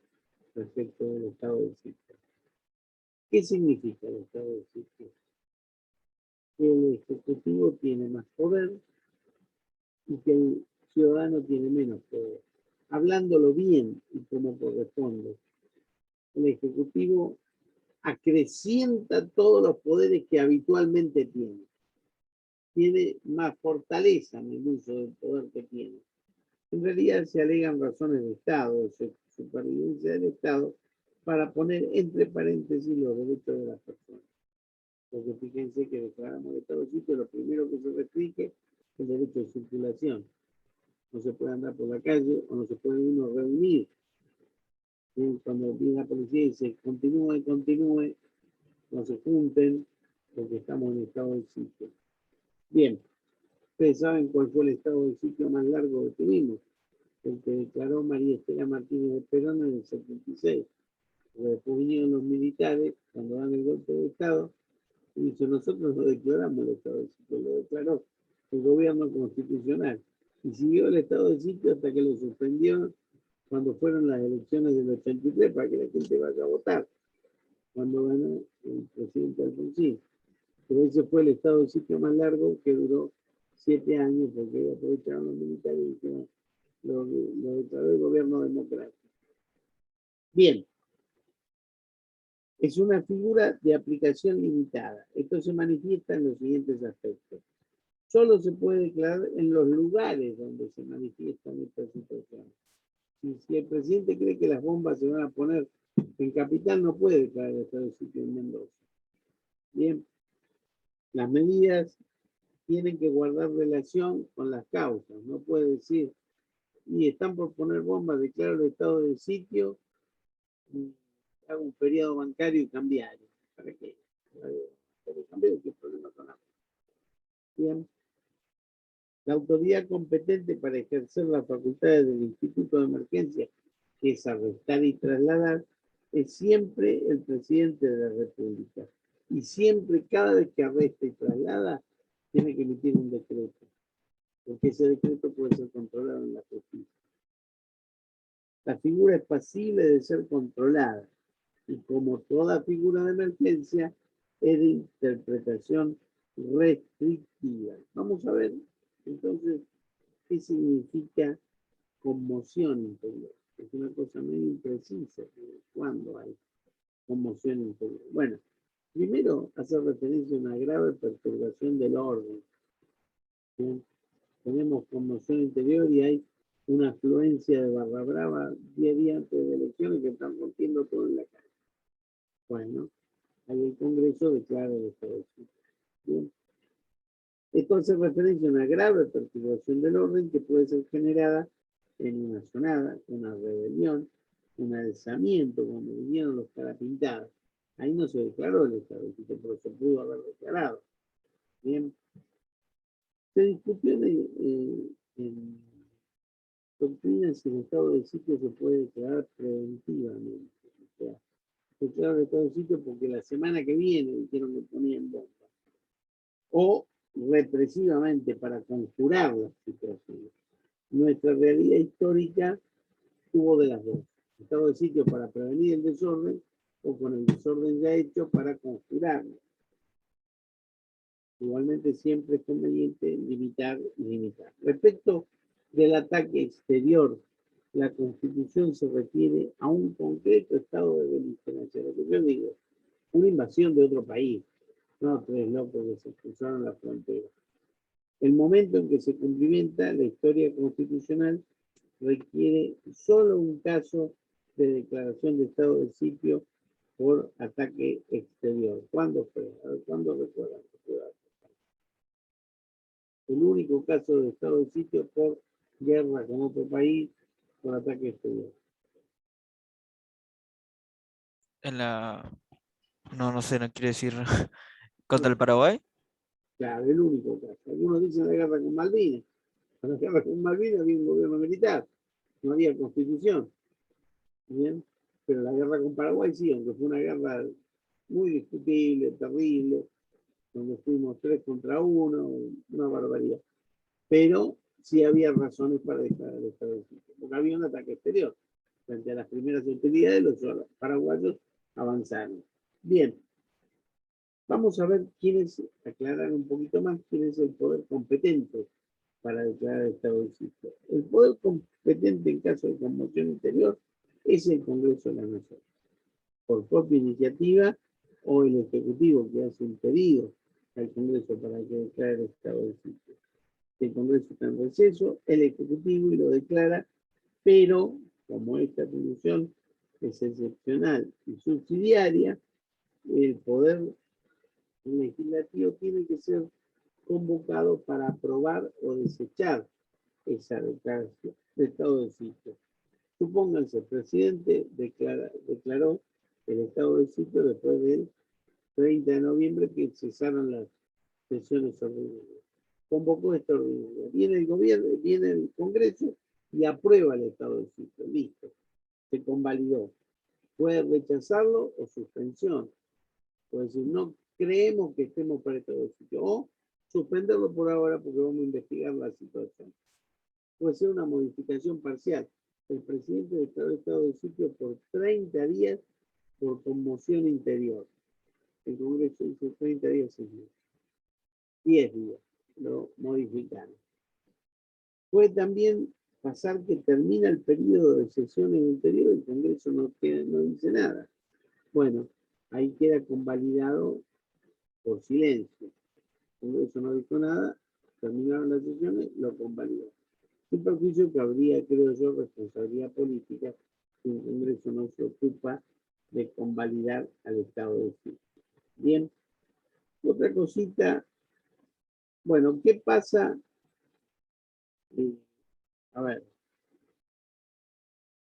respecto del estado de sitio. ¿Qué significa el estado de sitio? Que el Ejecutivo tiene más poder y que el ciudadano tiene menos poder. Hablándolo bien y como corresponde, el Ejecutivo acrecienta todos los poderes que habitualmente tiene. Tiene más fortaleza en el uso del poder que tiene. En realidad se alegan razones de Estado, de supervivencia del Estado, para poner entre paréntesis los derechos de las personas. Porque fíjense que declaramos el estado de sitio, lo primero que se restringe es el derecho de circulación. No se puede andar por la calle o no se puede uno reunir. Cuando viene la policía y dice continúe, no se junten, porque estamos en estado de sitio. Bien, ustedes saben cuál fue el estado de sitio más largo que tuvimos, el que declaró María Estela Martínez de Perón en el 76. Después vinieron los militares, cuando dan el golpe de Estado, y dicen, nosotros no declaramos el estado de sitio, lo declaró el gobierno constitucional. Y siguió el estado de sitio hasta que lo suspendió cuando fueron las elecciones del 83 para que la gente vaya a votar, cuando ganó el presidente Alfonsín. Pero ese fue el estado de sitio más largo, que duró 7 años, porque aprovecharon los militares y dijeron, lo declaró el gobierno democrático. Bien. Es una figura de aplicación limitada. Esto se manifiesta en los siguientes aspectos. Solo se puede declarar en los lugares donde se manifiestan estas situaciones. Si el presidente cree que las bombas se van a poner en Capital, no puede declarar el estado de sitio en Mendoza. Bien, las medidas tienen que guardar relación con las causas. No puede decir, y están por poner bombas, declaro el estado de sitio, hago un feriado bancario y cambiario. ¿Para qué? ¿Qué problema con la? Bien. La autoridad competente para ejercer las facultades del Instituto de Emergencia, que es arrestar y trasladar, es siempre el presidente de la República. Y siempre, cada vez que arresta y traslada, tiene que emitir un decreto. Porque ese decreto puede ser controlado en la justicia. La figura es pasible de ser controlada. Y como toda figura de emergencia, es de interpretación restrictiva. Vamos a ver entonces qué significa conmoción interior. Es una cosa muy imprecisa. ¿Cuándo hay conmoción interior? Bueno, primero hace referencia a una grave perturbación del orden. ¿Bien? Tenemos conmoción interior y hay una afluencia de barra brava 10 días antes de elecciones que están rompiendo todo en la calle. Bueno, ahí el Congreso declara el estado de sitio. Bien. Esto hace referencia a una grave perturbación del orden que puede ser generada en una sonada, una rebelión, un alzamiento, como vinieron los carapintados. Ahí no se declaró el estado de sitio, pero se pudo haber declarado. Bien. Se discutió en doctrina si el estado de sitio se puede declarar preventivamente. O sea, se declaró el estado de sitio porque la semana que viene dijeron que ponían bomba. O represivamente para conjurar las situaciones. Nuestra realidad histórica tuvo de las dos. Estado de sitio para prevenir el desorden o con el desorden ya hecho para conjurarlo. Igualmente siempre es conveniente limitar y limitar. Respecto del ataque exterior, la Constitución se refiere a un concreto estado de beligerancia. Lo que yo digo, una invasión de otro país, no 3 locos que se cruzaron la frontera. El momento en que se cumplimenta la historia constitucional requiere solo un caso de declaración de estado de sitio por ataque exterior. ¿Cuándo fue? A ver, ¿cuándo recuerdan? El único caso de estado de sitio por guerra con otro país, por ataque exterior. En la... No sé, no quiere decir... ¿Contra el Paraguay? Claro, el único caso. Algunos dicen la guerra con Malvinas. En la guerra con Malvinas había un gobierno militar, no había constitución. ¿Bien? Pero la guerra con Paraguay sí, aunque fue una guerra muy discutible, terrible, donde fuimos 3 contra 1, una barbaridad. Pero sí había razones para declarar el estado de sitio, porque había un ataque exterior. Frente a las primeras autoridades, los paraguayos avanzaron. Bien, vamos a ver aclarar un poquito más quién es el poder competente para declarar el estado de sitio. El poder competente en caso de conmoción interior es el Congreso de la Nación, por propia iniciativa o el Ejecutivo que hace un pedido al Congreso para que declare el estado de sitio. El Congreso está en receso, el Ejecutivo y lo declara, pero como esta atribución es excepcional y subsidiaria, el poder legislativo tiene que ser convocado para aprobar o desechar esa declaración de estado de sitio. Supónganse, el presidente declaró el estado de sitio después del 30 de noviembre que cesaron las sesiones ordinarias. Convocó esta ordinaria. Viene el gobierno, viene el Congreso y aprueba el estado de sitio. Listo. Se convalidó. Puede rechazarlo o suspensión. Puede decir, no creemos que estemos para el estado de sitio. O suspenderlo por ahora porque vamos a investigar la situación. Puede ser una modificación parcial. El presidente declaró estado de sitio por 30 días por conmoción interior. El Congreso dice 30 días seguidos. 10 días lo modificaron. Puede también pasar que termina el periodo de sesiones interior y el Congreso no dice nada. Bueno, ahí queda convalidado por silencio. El Congreso no dijo nada, terminaron las sesiones, lo convalidó. Sin perjuicio que habría, creo yo, responsabilidad política si el Congreso no se ocupa de convalidar al estado de sitio. Bien, otra cosita. Bueno, ¿qué pasa? A ver,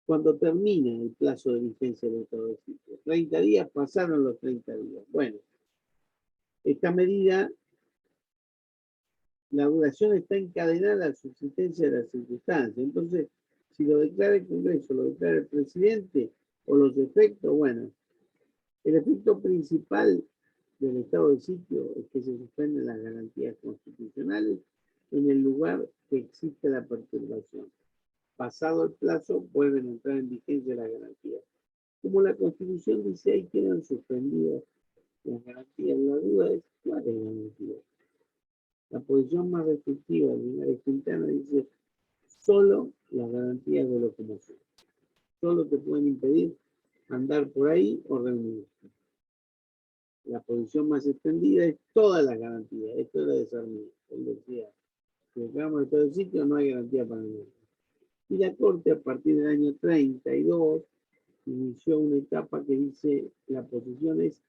cuando termina el plazo de vigencia del estado de sitio. 30 días, pasaron los 30 días. Bueno, esta medida, la duración está encadenada a la subsistencia de las circunstancias. Entonces, si lo declara el Congreso, lo declara el presidente, o los efectos, bueno, el efecto principal del estado de sitio es que se suspenden las garantías constitucionales en el lugar que existe la perturbación. Pasado el plazo, vuelven a entrar en vigencia las garantías. Como la Constitución dice, ahí quedan suspendidas las garantías. La duda es cuál es la garantía. La posición más restrictiva de Linares Quintana dice solo las garantías de locomoción. Solo te pueden impedir andar por ahí o reunirte. La posición más extendida es todas las garantías. Esto era de Sarmiento. Él decía, si dejamos de todo el sitio no hay garantía para nadie. Y la Corte a partir del año 32 inició una etapa que dice la posición es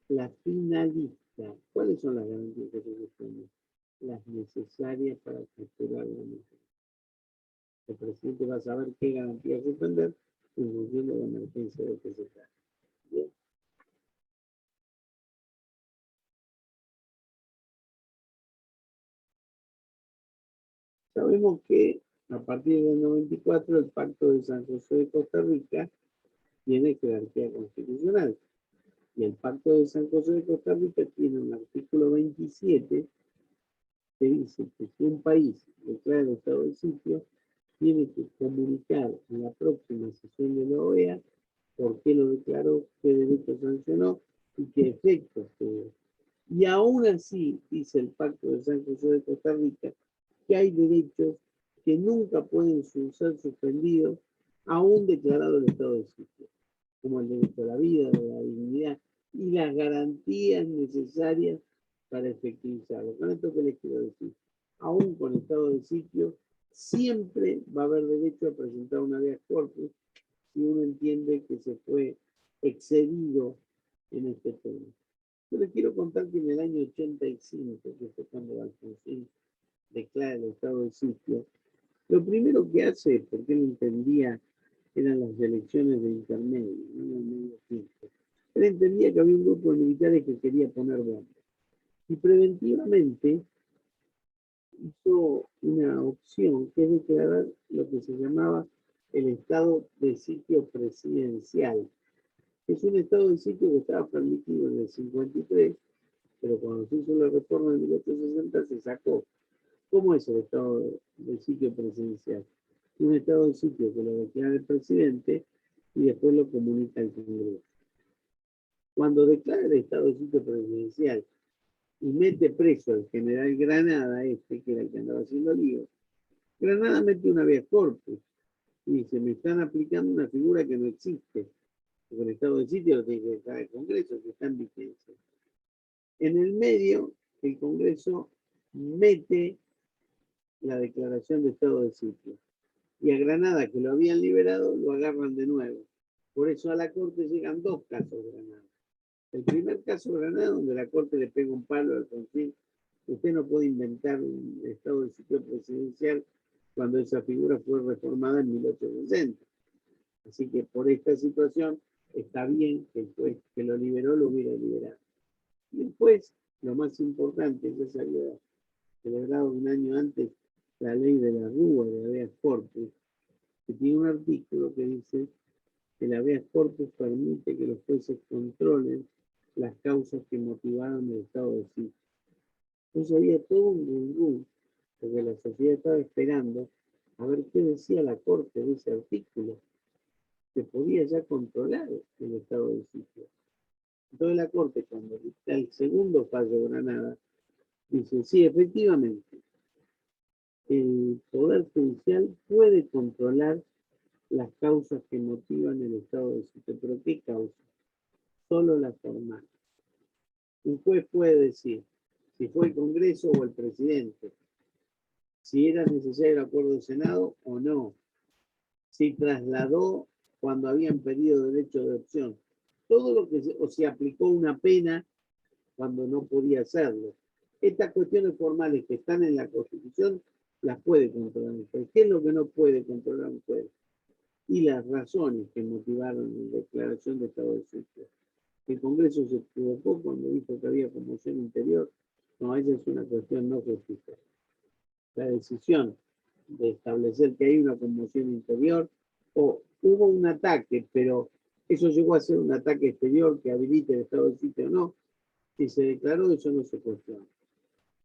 la finalista. ¿Cuáles son las garantías que se suspenden? Las necesarias para capturar la emergencia. El presidente va a saber qué garantía suspender en función de la emergencia de que se trata. Bien. Sabemos que a partir del 94 el Pacto de San José de Costa Rica tiene jerarquía constitucional. Y el Pacto de San José de Costa Rica tiene un artículo 27 que dice que si un país declara el estado de sitio, tiene que comunicar en la próxima sesión de la OEA por qué lo declaró, qué derecho sancionó y qué efectos tuvo. Y aún así, dice el Pacto de San José de Costa Rica, que hay derechos que nunca pueden ser suspendidos, aún declarado el estado de sitio, como el derecho a la vida, a la dignidad y las garantías necesarias para efectivizarlo. Con esto que les quiero decir, aún con estado de sitio, siempre va a haber derecho a presentar una habeas corpus si uno entiende que se fue excedido en este tema. Yo les quiero contar que en el año 85, que fue cuando Alfonsín declara el estado de sitio, lo primero que hace, porque él entendía, eran las elecciones de intermedio, no en el medio tiempo. Él entendía que había un grupo de militares que quería poner bombas. Y preventivamente hizo una opción que es declarar lo que se llamaba el estado de sitio presidencial. Es un estado de sitio que estaba permitido en el 53, pero cuando se hizo la reforma de 1860 se sacó. ¿Cómo es el estado de sitio presidencial? Un estado de sitio que lo declara el presidente y después lo comunica al Congreso. Cuando declara el estado de sitio presidencial y mete preso al general Granada, que era el que andaba haciendo lío, Granada mete una habeas corpus y dice, me están aplicando una figura que no existe, porque el estado de sitio lo tiene que declarar el Congreso, que está en vigencia. En el medio, el Congreso mete la declaración de estado de sitio. Y a Granada, que lo habían liberado, lo agarran de nuevo. Por eso a la Corte llegan dos casos de Granada. El primer caso de Granada, donde la Corte le pega un palo al Alfonsín. Usted no puede inventar un estado de sitio presidencial cuando esa figura fue reformada en 1860. Así que por esta situación está bien que el juez que lo liberó lo hubiera liberado. Y después, lo más importante, ya se había celebrado un año antes la ley de la Rúa de habeas corpus, que tiene un artículo que dice que el habeas corpus permite que los jueces controlen las causas que motivaron el estado de sitio. Entonces había todo un rum, porque la sociedad estaba esperando a ver qué decía la Corte de ese artículo, que podía ya controlar el estado de sitio. Entonces la Corte, cuando dicta el segundo fallo de Granada, dice, sí, efectivamente, el Poder Judicial puede controlar las causas que motivan el estado de sitio. ¿Pero qué causas? Solo las formales. Un juez puede decir si fue el Congreso o el presidente, si era necesario el acuerdo del Senado o no, si trasladó cuando habían pedido derecho de opción, todo lo que o si aplicó una pena cuando no podía hacerlo. Estas cuestiones formales que están en la Constitución las puede controlar un juez. ¿Qué es lo que no puede controlar un juez? Y las razones que motivaron la declaración de estado de sitio. El Congreso se equivocó cuando dijo que había conmoción interior. No, esa es una cuestión no justificada. La decisión de establecer que hay una conmoción interior o hubo un ataque, pero eso llegó a ser un ataque exterior que habilite el estado de sitio o no. Si se declaró, eso no se cuestiona.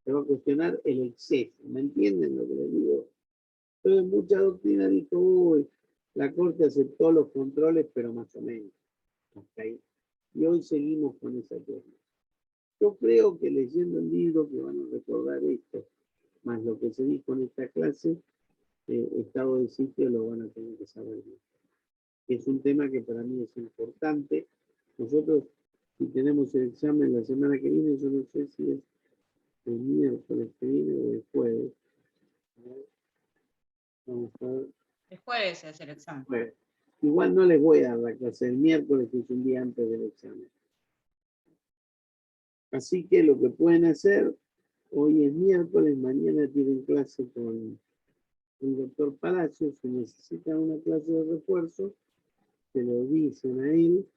Se va a cuestionar el exceso. ¿Me entienden lo que les digo? Entonces, mucha doctrina dijo, uy, la Corte aceptó los controles, pero más o menos. Hasta ahí. Y hoy seguimos con esa teoría. Yo creo que leyendo el libro que van a recordar esto, más lo que se dijo en esta clase, estado de sitio lo van a tener que saber bien. Es un tema que para mí es importante. Nosotros, si tenemos el examen la semana que viene, yo no sé si es el miércoles que viene o el jueves. Vamos a ver. El jueves es el examen. Bueno, igual no les voy a dar la clase el miércoles, que es un día antes del examen. Así que lo que pueden hacer, hoy es miércoles, mañana tienen clase con el doctor Palacios. Si necesitan una clase de refuerzo, se lo dicen a él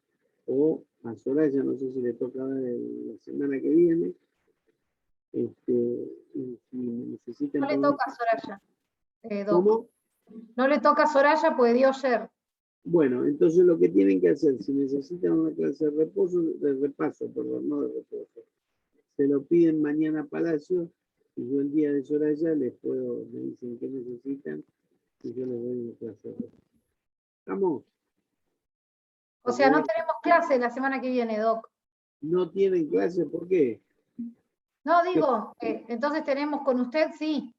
o a Soraya, no sé si le toca la semana que viene. Y si necesitan No le poner- toca a Soraya. Doc. ¿Cómo? No le toca a Soraya porque dio ayer. Bueno, entonces lo que tienen que hacer, si necesitan una clase de repaso, no de reposo, se lo piden mañana a Palacio y yo el día de Soraya me dicen qué necesitan y yo les doy una clase de repaso. ¿Estamos? O sea, no tenemos clase la semana que viene, Doc. ¿No tienen clase? ¿Por qué? No, digo, entonces tenemos con usted, sí.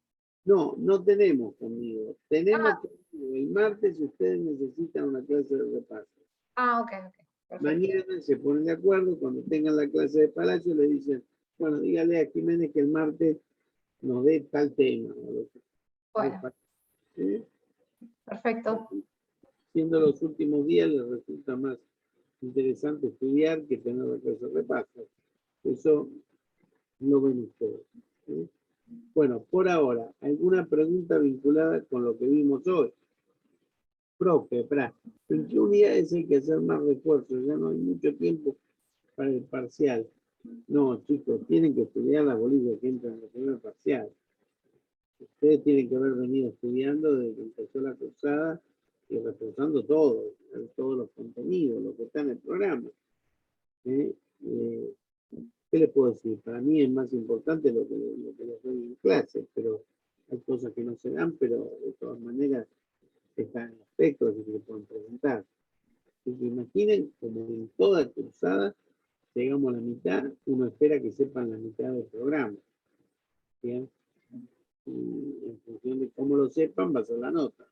No, no tenemos conmigo. Tenemos conmigo el martes si ustedes necesitan una clase de repaso. Ok. Perfecto. Mañana se ponen de acuerdo, cuando tengan la clase de Palacio le dicen, bueno, dígale a Jiménez que el martes nos dé tal tema. Bueno, ¿Sí? perfecto. Siendo los últimos días les resulta más interesante estudiar que tener la clase de repaso. Eso lo ven ustedes. ¿Sí? Bueno, por ahora, ¿alguna pregunta vinculada con lo que vimos hoy? Profe, ¿en qué unidades hay que hacer más refuerzos? Ya no hay mucho tiempo para el parcial. No, chicos, tienen que estudiar las bolillas que entran en el primer parcial. Ustedes tienen que haber venido estudiando desde que empezó la cursada y reforzando todo, todos los contenidos, lo que está en el programa. ¿Qué les puedo decir? Para mí es más importante lo que les doy en clase, pero hay cosas que no se dan, pero de todas maneras están en aspectos que se pueden preguntar. Y que imaginen, como en toda cursada, llegamos a la mitad, uno espera que sepan la mitad del programa. ¿Bien? Y en función de cómo lo sepan, va a ser la nota.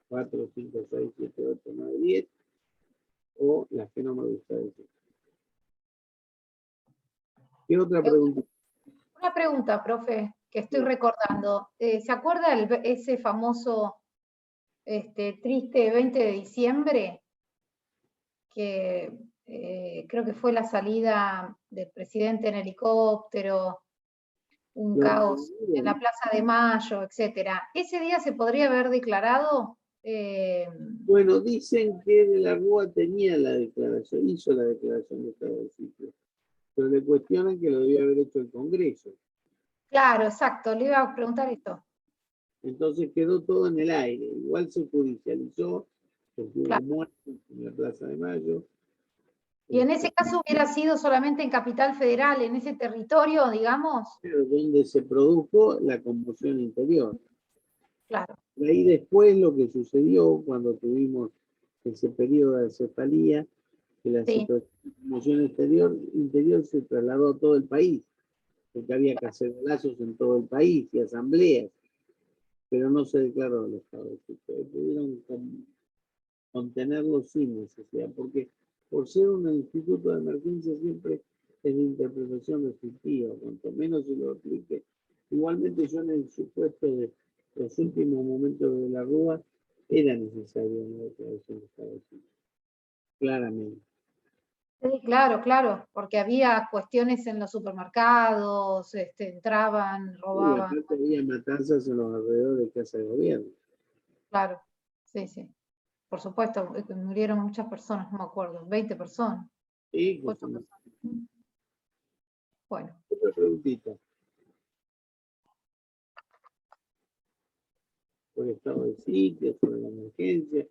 4, 5, 6, 7, 8, 9, 10, o las que no me gusta decir. ¿Qué otra pregunta? Una pregunta, profe, que estoy recordando. ¿Se acuerda ese famoso triste 20 de diciembre? Que creo que fue la salida del presidente en helicóptero, un caos en la Plaza de Mayo, etcétera. ¿Ese día se podría haber declarado? Bueno, dicen que de la Rúa tenía la declaración, hizo la declaración de estado de sitio, pero le cuestionan que lo debió haber hecho el Congreso. Claro, exacto, le iba a preguntar esto. Entonces quedó todo en el aire. Igual se judicializó, porque hubo Claro. muertes en la Plaza de Mayo. Y en ese caso hubiera sido solamente en Capital Federal, en ese territorio, digamos. Pero donde se produjo la conmoción interior. Claro. Y ahí después lo que sucedió cuando tuvimos ese periodo de cefalía, que la Sí. conmoción interior se trasladó a todo el país, porque había cacerolazos en todo el país y asambleas, pero no se declaró el estado de sitio. Pudieron contenerlo sin necesidad, porque por ser un instituto de emergencia siempre es de interpretación restrictiva, cuanto menos se lo aplique. Igualmente yo en el supuesto de los últimos momentos de la Rúa era necesaria una declaración de estado de sitio, claramente. Sí, claro, porque había cuestiones en los supermercados, entraban, Y robaban. aparte había matanzas en los alrededores de Casa de Gobierno. Claro, sí. Por supuesto, murieron muchas personas, no me acuerdo, 20 personas. Y 8 personas. Bueno, otra preguntita. Por estado de sitio, sobre la emergencia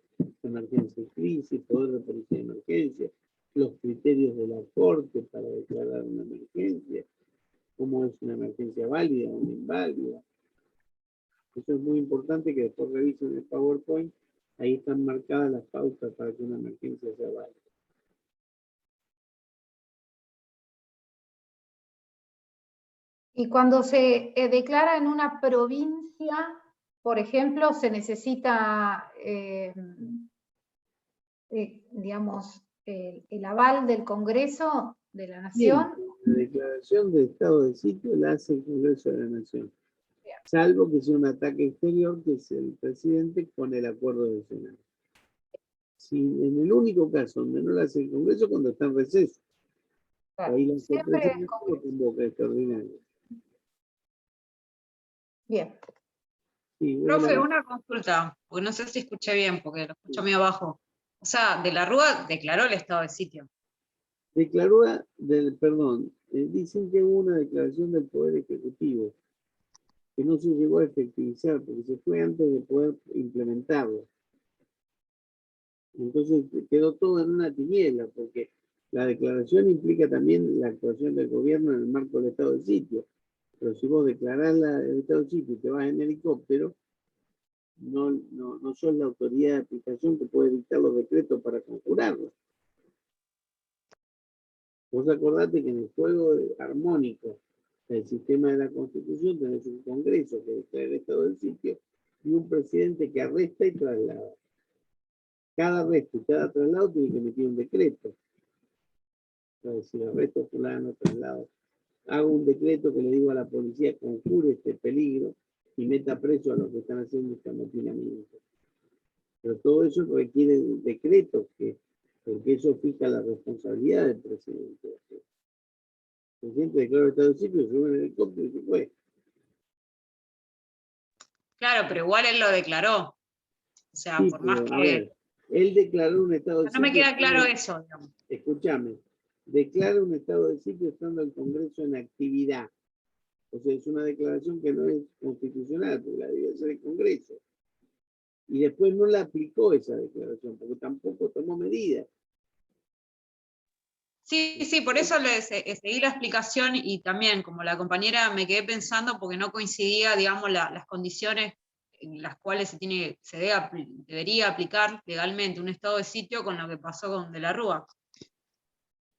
y crisis, poder de policía de emergencia, los criterios de la Corte para declarar una emergencia, cómo es una emergencia válida o una inválida. Eso es muy importante que después revisen el PowerPoint, ahí están marcadas las pautas para que una emergencia sea válida. Y cuando se declara en una provincia, por ejemplo, se necesita, digamos, el aval del Congreso de la Nación. La declaración de estado de sitio la hace el Congreso de la Nación. Salvo que sea un ataque exterior, que es el presidente con el acuerdo del Senado. Si en el único caso donde no lo hace el Congreso, cuando está en receso. Claro, Ahí lo hace el siempre el presidente, Congreso. lo convoca extraordinario. Bien. Sí, Profe, bueno, una consulta, porque no sé si escuché bien, porque lo escucho medio abajo. O sea, De la Rúa declaró el estado de sitio. declaró, perdón, dicen que hubo una declaración del Poder Ejecutivo que no se llegó a efectivizar porque se fue antes de poder implementarlo. Entonces quedó todo en una tiniebla, porque la declaración implica también la actuación del gobierno en el marco del estado de sitio. Pero si vos declarás el estado de sitio y te vas en helicóptero, no sos la autoridad de aplicación que puede dictar los decretos para conjurarlos. Vos acordate que en el juego armónico del sistema de la Constitución tenés un Congreso que declara el estado del sitio y un presidente que arresta y traslada. Cada arresto y cada traslado tiene que emitir un decreto. Es decir, arresto fulano, traslado. Hago un decreto que le digo a la policía conjure este peligro y meta preso a los que están haciendo este amotinamiento. Pero todo eso requiere decretos, porque eso fija la responsabilidad del presidente. El presidente declaró el estado de sitio, se sube en el helicóptero y se fue. Claro, pero igual él lo declaró. O sea, Sí, por más pero, a que... ver, él declaró un estado de No me sitio. queda claro eso, digamos. Escúchame, declara un estado de sitio estando el Congreso en actividad. O sea, es una declaración que no es constitucional, porque la debe hacer el Congreso. Y después no la aplicó esa declaración, porque tampoco tomó medidas. Sí, sí, por eso seguí la explicación y también, como la compañera, me quedé pensando porque no coincidía, digamos, las condiciones en las cuales debería aplicar legalmente un estado de sitio con lo que pasó con De la Rúa.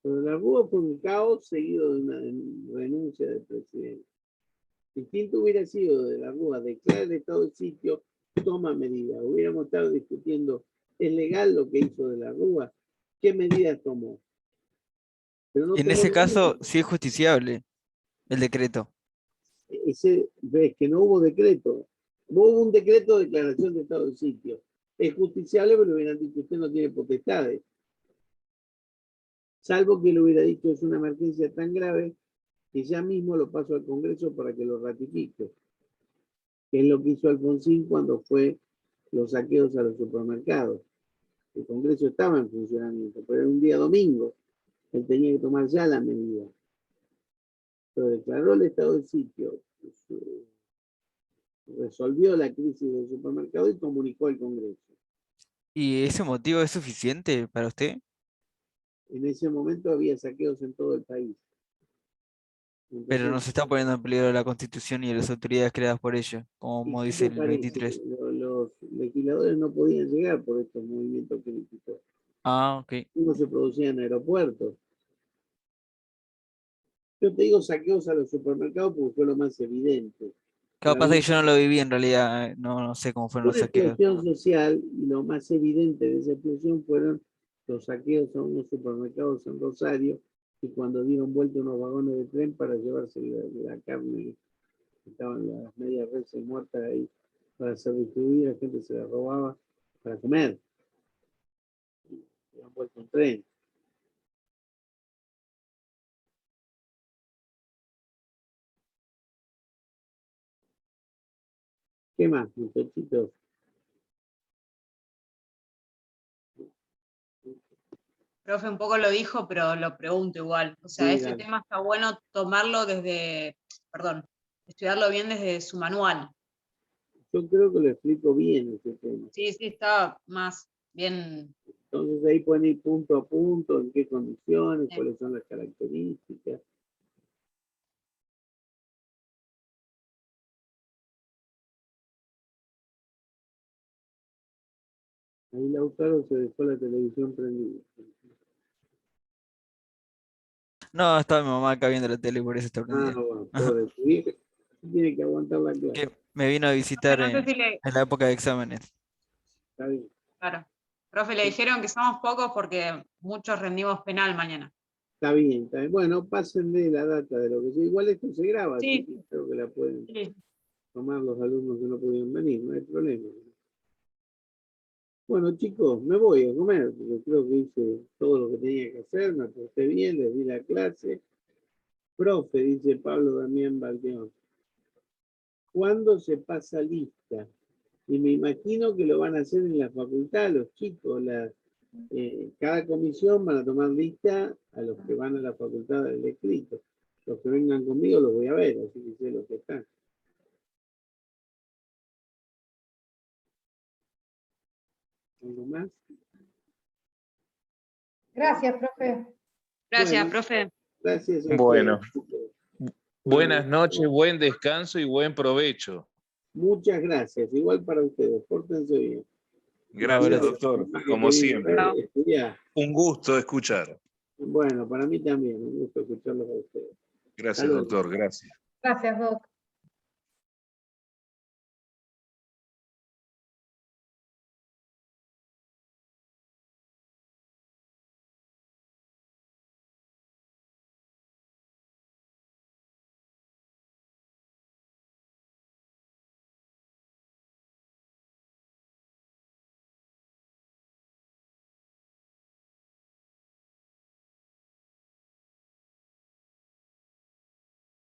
Pero la Rúa fue un caos seguido de una renuncia del presidente. Distinto hubiera sido De la Rúa declarar el estado de sitio, toma medidas. Hubiéramos estado discutiendo, ¿es legal lo que hizo De la Rúa? ¿Qué medidas tomó? Pero no En tomó ese caso, ninguna. sí es justiciable el decreto. Ves que no hubo decreto. No hubo un decreto de declaración de estado de sitio. Es justiciable, pero hubieran dicho, usted no tiene potestades. Salvo que le hubiera dicho, es una emergencia tan grave que ya mismo lo paso al Congreso para que lo ratifique. Que es lo que hizo Alfonsín cuando fue los saqueos a los supermercados. El Congreso estaba en funcionamiento, pero era un día domingo. Él tenía que tomar ya la medida. Pero declaró el estado de sitio, resolvió la crisis del supermercado y comunicó al Congreso. ¿Y ese motivo es suficiente para usted? En ese momento había saqueos en todo el país. Pero no Entonces, se está poniendo en peligro la Constitución y las autoridades creadas por ella, ¿y como qué dice te el parece? 23. Los legisladores no podían llegar por estos movimientos críticos. Ah, ok. No se producían aeropuertos. Yo te digo saqueos a los supermercados porque fue lo más evidente. Pero Capaz había de que yo no lo viví en realidad, no sé cómo fueron los una saqueos. explosión social y lo más evidente de esa explosión fueron los saqueos a unos supermercados en Rosario y cuando dieron vuelta unos vagones de tren para llevarse la carne, estaban las medias reses muertas ahí para ser distribuida, la gente se la robaba para comer. Dieron vuelta un tren. ¿Qué más, muchachitos? Profe un poco lo dijo, pero lo pregunto igual. O sea, Sí, ese dale. tema está bueno tomarlo estudiarlo bien desde su manual. Yo creo que lo explico bien ese tema. Sí, sí, está más bien. Entonces ahí pueden ir punto a punto, en qué condiciones, eh, cuáles son las características. Ahí Lautaro se dejó la televisión prendida. No, estaba mi mamá acá viendo la tele y por eso está Ah, prendida. bueno, pobre, tu vieja tiene que aguantar la clase. Que me vino a visitar No sé si le, en la época de exámenes. Está bien. claro. Profe, le dijeron que somos pocos porque muchos rendimos penal mañana. Está bien, está bien. Bueno, pásenme la data de lo que sea. Igual esto se graba, así Sí. que creo que la pueden Sí. tomar los alumnos que no pudieron venir, no hay problema. Bueno, chicos, me voy a comer, porque creo que hice todo lo que tenía que hacer, me porté bien, les di la clase. Profe, dice Pablo Damián Baldeón, ¿cuándo se pasa lista? Y me imagino que lo van a hacer en la facultad, los chicos, cada comisión van a tomar lista a los que van a la facultad del escrito. Los que vengan conmigo los voy a ver, así que sé los que están. ¿Algo más? Gracias, profe. Gracias, Bueno. profe. Gracias a Bueno, ustedes. buenas noches, buen descanso y buen provecho. Muchas gracias. Igual para ustedes. Pórtense bien. Gracias, abrazo. doctor, Más que como te siempre. digo, estudiá. Un gusto escuchar. Bueno, para mí también. Un gusto escucharlos a ustedes. Gracias, Hasta luego. doctor, gracias. Gracias, Doc.